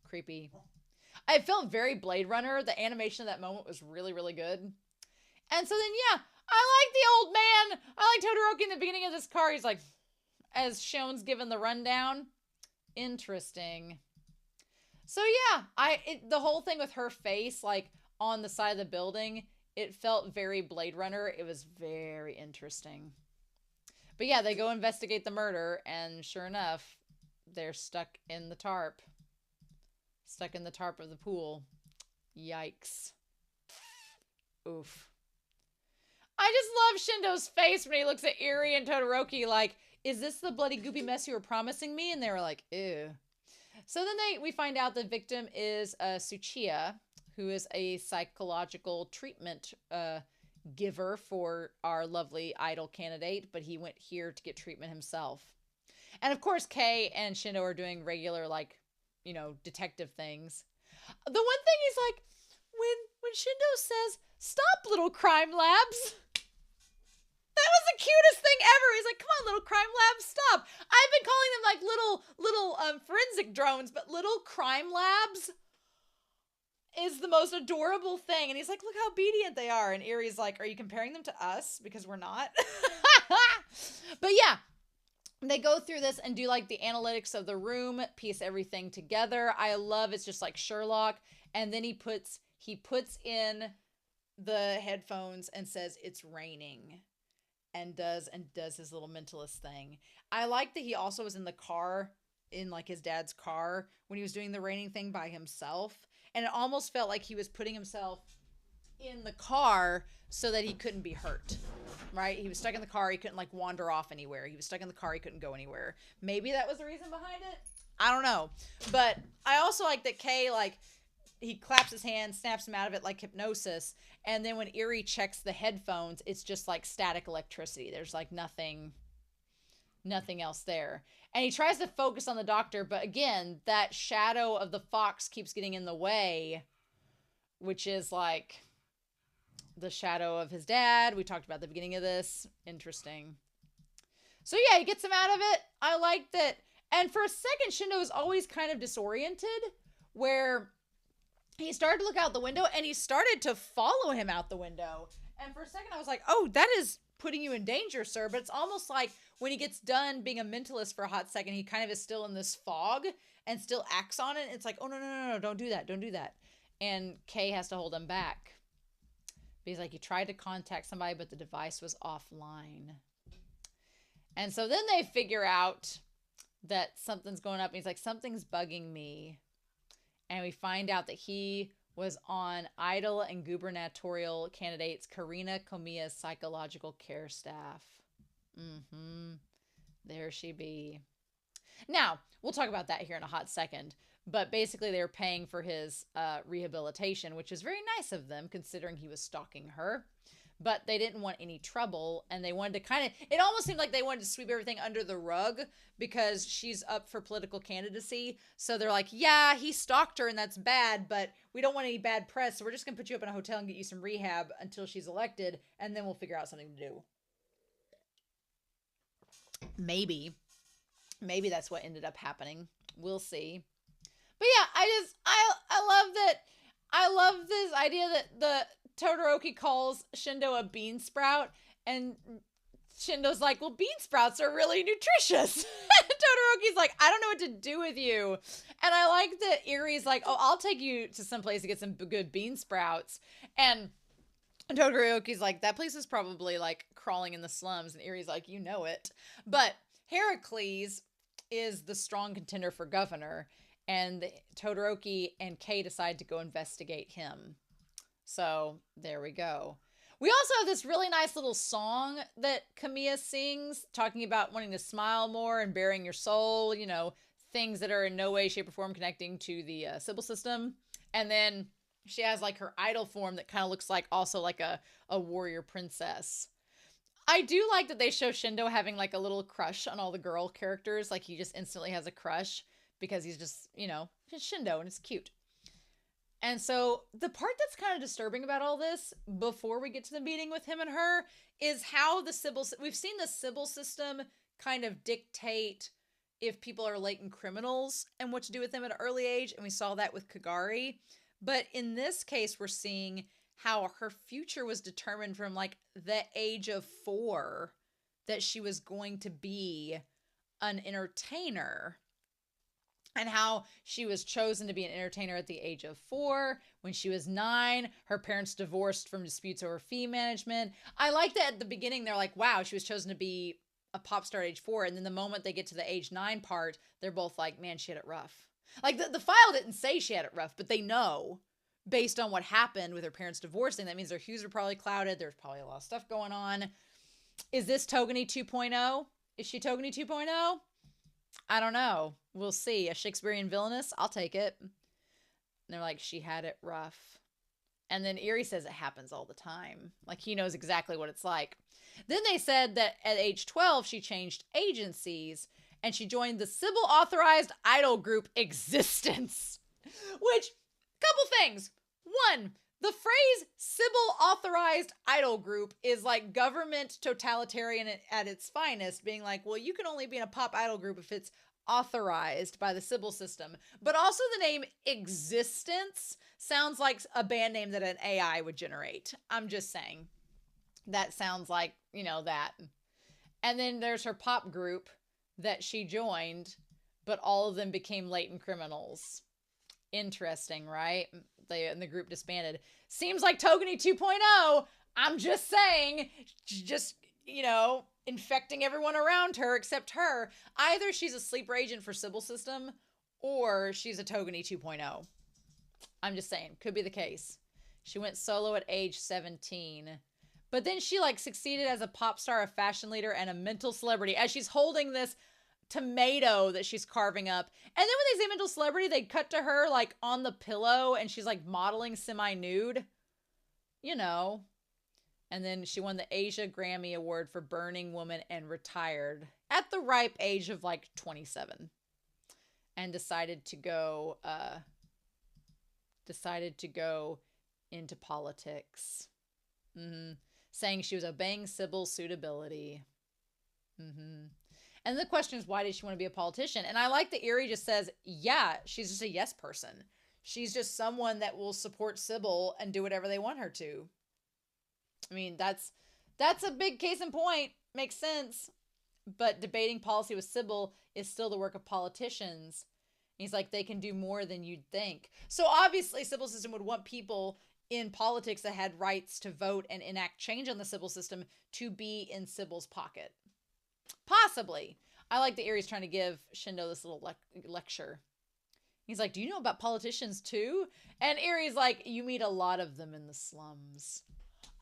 Creepy. I felt very Blade Runner. The animation of that moment was really, really good. And so then, yeah, I like the old man. I like Todoroki in the beginning of this car. He's like, as Shon's given the rundown. Interesting. So yeah, the whole thing with her face, like, on the side of the building, it felt very Blade Runner. It was very interesting. But yeah, they go investigate the murder, and sure enough, they're stuck in the tarp. Stuck in the tarp of the pool. Yikes. Oof. I just love Shindo's face when he looks at Eri and Todoroki like, is this the bloody goopy mess you were promising me? And they were like, ew. So then we find out the victim is Tsuchiya, who is a psychological treatment giver for our lovely idol candidate, but he went here to get treatment himself. And of course, Kei and Shindo are doing regular, like, you know, detective things. The one thing is like, when Shindo says, "Stop, little crime labs," that was the cutest thing ever. He's like, "Come on, little crime labs, stop." I've been calling them like little forensic drones, but little crime labs is the most adorable thing. And he's like, "Look how obedient they are." And Erie's like, "Are you comparing them to us? Because we're not." But yeah, they go through this and do like the analytics of the room, piece everything together. I love it's just like Sherlock. And then he puts in the headphones and says it's raining, and does his little mentalist thing. I like that he also was in the car, in like his dad's car, when he was doing the raining thing by himself. And it almost felt like he was putting himself in the car so that he couldn't be hurt, right? He was stuck in the car. He couldn't like wander off anywhere. He was stuck in the car. He couldn't go anywhere. Maybe that was the reason behind it. I don't know. But I also like that Kei, like, he claps his hand, snaps him out of it like hypnosis. And then when Erie checks the headphones, it's just like static electricity. There's like nothing else there. And he tries to focus on the doctor, but again, that shadow of the fox keeps getting in the way, which is like the shadow of his dad. We talked about at the beginning of this. Interesting. So yeah, he gets him out of it. I liked it. And for a second, Shindo was always kind of disoriented, where he started to look out the window and he started to follow him out the window. And for a second, I was like, "Oh, that is putting you in danger, sir." But it's almost like when he gets done being a mentalist for a hot second, he kind of is still in this fog and still acts on it. It's like, "Oh, no, don't do that. Don't do that." And Kei has to hold him back. But he's like, "You tried to contact somebody, but the device was offline." And so then they figure out that something's going up. And he's like, "Something's bugging me." And we find out that he was on Idol and gubernatorial candidates Karina Komiya's psychological care staff. There she be. Now, we'll talk about that here in a hot second. But basically, they were paying for his rehabilitation, which is very nice of them, considering he was stalking her. But they didn't want any trouble, and they wanted to kind of, it almost seemed like they wanted to sweep everything under the rug because she's up for political candidacy. So they're like, "Yeah, he stalked her and that's bad, but we don't want any bad press. So we're just going to put you up in a hotel and get you some rehab until she's elected, and then we'll figure out something to do." Maybe that's what ended up happening. We'll see. But yeah, I love this idea that the Todoroki calls Shindo a bean sprout, and Shindo's like, "Well, bean sprouts are really nutritious." Todoroki's like, "I don't know what to do with you." And I like that Erie's like, "Oh, I'll take you to some place to get some good bean sprouts." And Todoroki's like, "That place is probably like crawling in the slums." And Erie's like, "You know it." But Heracles is the strong contender for governor, and Todoroki and Kei decide to go investigate him. So there we go. We also have this really nice little song that Komiya sings, talking about wanting to smile more and bearing your soul, you know, things that are in no way, shape, or form connecting to the Sybil System. And then she has like her idol form that kind of looks like also like a warrior princess. I do like that they show Shindo having like a little crush on all the girl characters. Like he just instantly has a crush because he's just, you know, just Shindo, and it's cute. And so the part that's kind of disturbing about all this, before we get to the meeting with him and her, is how we've seen the Sybil System kind of dictate if people are latent criminals and what to do with them at an early age. And we saw that with Kagari. But in this case, we're seeing how her future was determined from like the age of 4, that she was going to be an entertainer. And how she was chosen to be an entertainer at the age of 4. When she was 9, her parents divorced from disputes over fee management. I like that at the beginning, they're like, wow, she was chosen to be a pop star at age 4. And then the moment they get to the age 9 part, they're both like, man, she had it rough. Like the file didn't say she had it rough, but they know based on what happened with her parents divorcing. That means their hues are probably clouded. There's probably a lot of stuff going on. Is this Togani 2.0? Is she Togani 2.0? I don't know. We'll see. A Shakespearean villainess? I'll take it. And they're like, she had it rough. And then Erie says it happens all the time. Like, he knows exactly what it's like. Then they said that at age 12, she changed agencies. and she joined the Sybil authorized idol group Existence. Which, couple things. One, the phrase Sybil authorized idol group is like government totalitarian at its finest, being like, well, you can only be in a pop idol group if it's authorized by the Sybil System. But also the name Existence sounds like a band name that an AI would generate. I'm just saying. That sounds like, you know, that. And then there's her pop group that she joined, but all of them became latent criminals. Interesting, right? And the group disbanded. Seems like Togani 2.0. I'm just saying, just, you know, infecting everyone around her except her. Either she's a sleeper agent for Sybil System or she's a Togani 2.0. I'm just saying, could be the case. She went solo at age 17. But then she like succeeded as a pop star, a fashion leader, and a mental celebrity as she's holding this tomato that she's carving up. And then when they say mental celebrity, they cut to her like on the pillow and she's like modeling semi-nude. You know. And then she won the Asia Grammy Award for Burning Woman and retired at the ripe age of like 27. And decided to go into politics. Saying she was obeying Sybil's suitability. And the question is, why did she want to be a politician? And I like that Erie just says, yeah, she's just a yes person. She's just someone that will support Sybil and do whatever they want her to. I mean, that's a big case in point. Makes sense. But debating policy with Sybil is still the work of politicians. He's like, they can do more than you'd think. So obviously, Sybil System would want people in politics that had rights to vote and enact change on the Sybil System to be in Sybil's pocket. Possibly. I like that Erie's trying to give Shindo this little lecture. He's like, do you know about politicians too? And Erie's like, you meet a lot of them in the slums.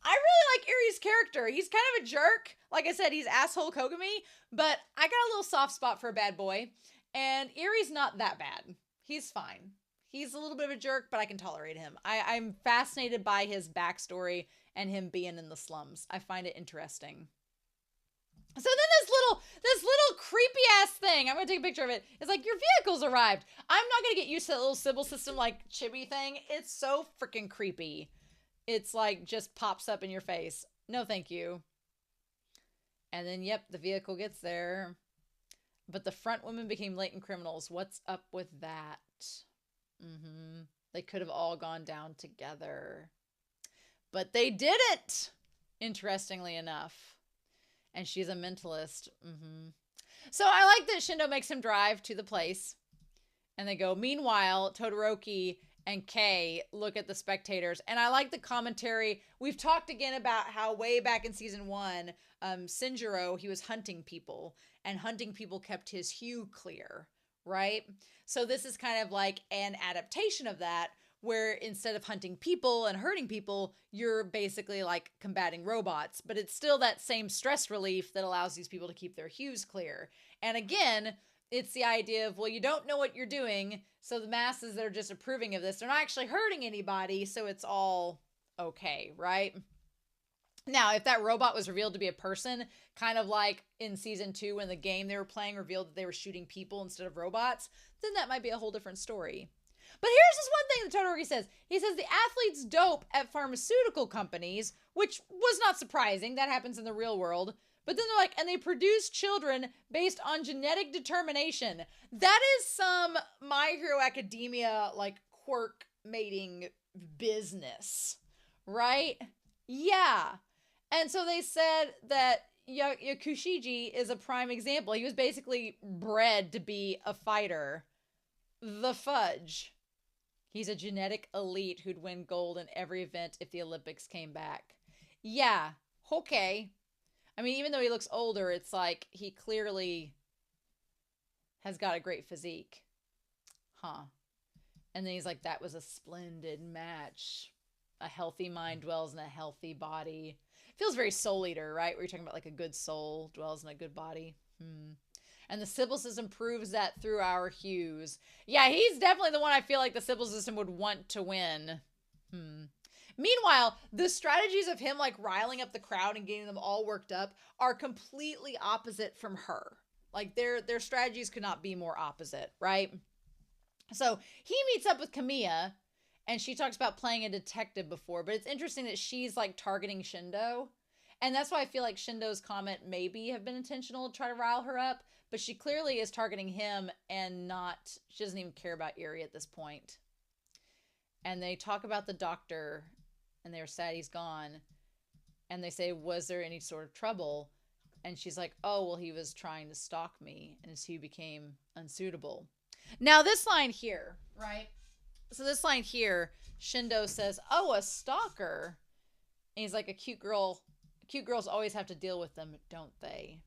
I really like Erie's character. He's kind of a jerk. Like I said, he's asshole Kogami, but I got a little soft spot for a bad boy. And Erie's not that bad. He's fine. He's a little bit of a jerk, but I can tolerate him. I'm fascinated by his backstory and him being in the slums. I find it interesting. So then this little creepy ass thing, I'm going to take a picture of it. It's like, your vehicle's arrived. I'm not going to get used to that little Sybil System like chibi thing. It's so freaking creepy. It's like just pops up in your face. No, thank you. And then, yep, the vehicle gets there. But the front women became latent criminals. What's up with that? They could have all gone down together. But they didn't, interestingly enough. And she's a mentalist. So I like that Shindo makes him drive to the place. And they go, meanwhile, Todoroki and Kei look at the spectators. And I like the commentary. We've talked again about how way back in season 1, Shinjiro, he was hunting people. And hunting people kept his hue clear, right? So this is kind of like an adaptation of that, where instead of hunting people and hurting people, you're basically like combating robots. But it's still that same stress relief that allows these people to keep their hues clear. And again, it's the idea of, well, you don't know what you're doing, so the masses that are just approving of this, they're not actually hurting anybody, so it's all okay, right? Now, if that robot was revealed to be a person, kind of like in season 2 when the game they were playing revealed that they were shooting people instead of robots, then that might be a whole different story. But here's this one thing that Todoroki says. He says the athletes dope at pharmaceutical companies, which was not surprising. That happens in the real world. But then they're like, and they produce children based on genetic determination. That is some My Hero Academia, like, quirk mating business, right? Yeah. And so they said that Yakushiji is a prime example. He was basically bred to be a fighter. The fudge. He's a genetic elite who'd win gold in every event if the Olympics came back. Yeah, okay. I mean, even though he looks older, it's like he clearly has got a great physique. Huh. And then he's like, that was a splendid match. A healthy mind dwells in a healthy body. Feels very Soul Eater, right? Where you're talking about like a good soul dwells in a good body. And the Sybil System proves that through our hues. Yeah, he's definitely the one I feel like the Sybil System would want to win. Meanwhile, the strategies of him like riling up the crowd and getting them all worked up are completely opposite from her. Like their strategies could not be more opposite, right? So he meets up with Kamiya, and she talks about playing a detective before, but it's interesting that she's like targeting Shindo. And that's why I feel like Shindo's comment maybe have been intentional to try to rile her up, but she clearly is targeting him and not, she doesn't even care about Eri at this point. And they talk about the doctor, and they're sad he's gone. And they say, was there any sort of trouble? And she's like, oh, well, he was trying to stalk me, and he became unsuitable. Now, this line here, right? So this line here, Shindo says, oh, a stalker. And he's like, a cute girl. Cute girls always have to deal with them, don't they?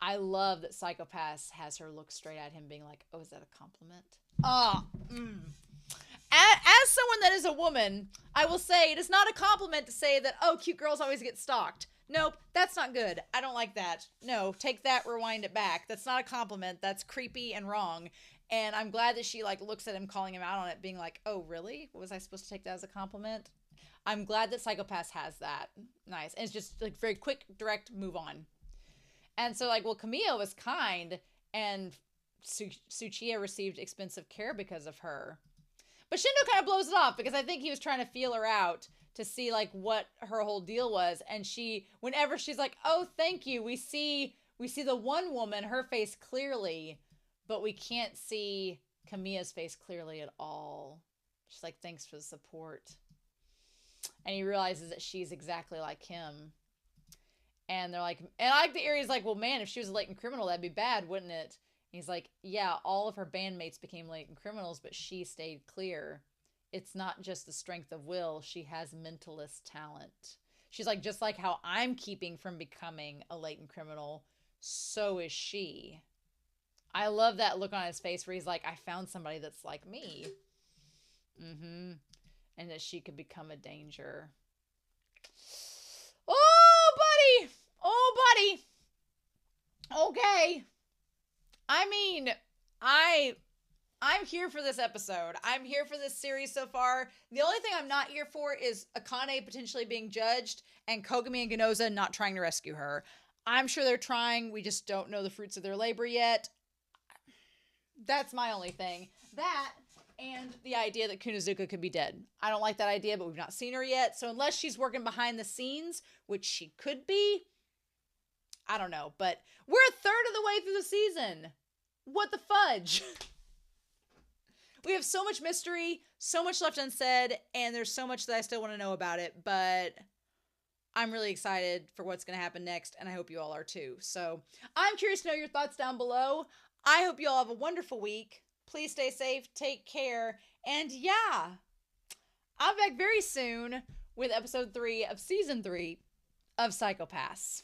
I love that Psycho-Pass has her look straight at him being like, oh, is that a compliment? As someone that is a woman, I will say it is not a compliment to say that, oh, cute girls always get stalked. Nope, that's not good. I don't like that. No, take that, rewind it back. That's not a compliment. That's creepy and wrong. And I'm glad that she like looks at him, calling him out on it, being like, oh, really? Was I supposed to take that as a compliment? I'm glad that Psycho-Pass has that. Nice. And it's just like very quick, direct, move on. And so like, well, Kamiya was kind, and Tsuchiya received expensive care because of her. But Shindo kind of blows it off because I think he was trying to feel her out to see like what her whole deal was. And she, whenever she's like, oh, thank you. We see the one woman, her face clearly, but we can't see Kamiya's face clearly at all. She's like, thanks for the support. And he realizes that she's exactly like him. And they're like, and I like the Eri's like, well, man, if she was a latent criminal, that'd be bad, wouldn't it? And he's like, yeah, all of her bandmates became latent criminals, but she stayed clear. It's not just the strength of will. She has mentalist talent. She's like, just like how I'm keeping from becoming a latent criminal, so is she. I love that look on his face where he's like, I found somebody that's like me. And that she could become a danger. Oh, buddy. Oh, buddy. Okay. I mean, I'm here for this episode. I'm here for this series so far. The only thing I'm not here for is Akane potentially being judged and Kogami and Ginoza not trying to rescue her. I'm sure they're trying. We just don't know the fruits of their labor yet. That's my only thing. That and the idea that Kunozuka could be dead. I don't like that idea, but we've not seen her yet. So unless she's working behind the scenes, which she could be, I don't know. But we're a third of the way through the season. What the fudge? We have so much mystery, so much left unsaid, and there's so much that I still want to know about it, but I'm really excited for what's going to happen next, and I hope you all are too. So I'm curious to know your thoughts down below. I hope you all have a wonderful week. Please stay safe, take care, and yeah, I'll be back very soon with episode 3 of season 3 of Psycho-Pass.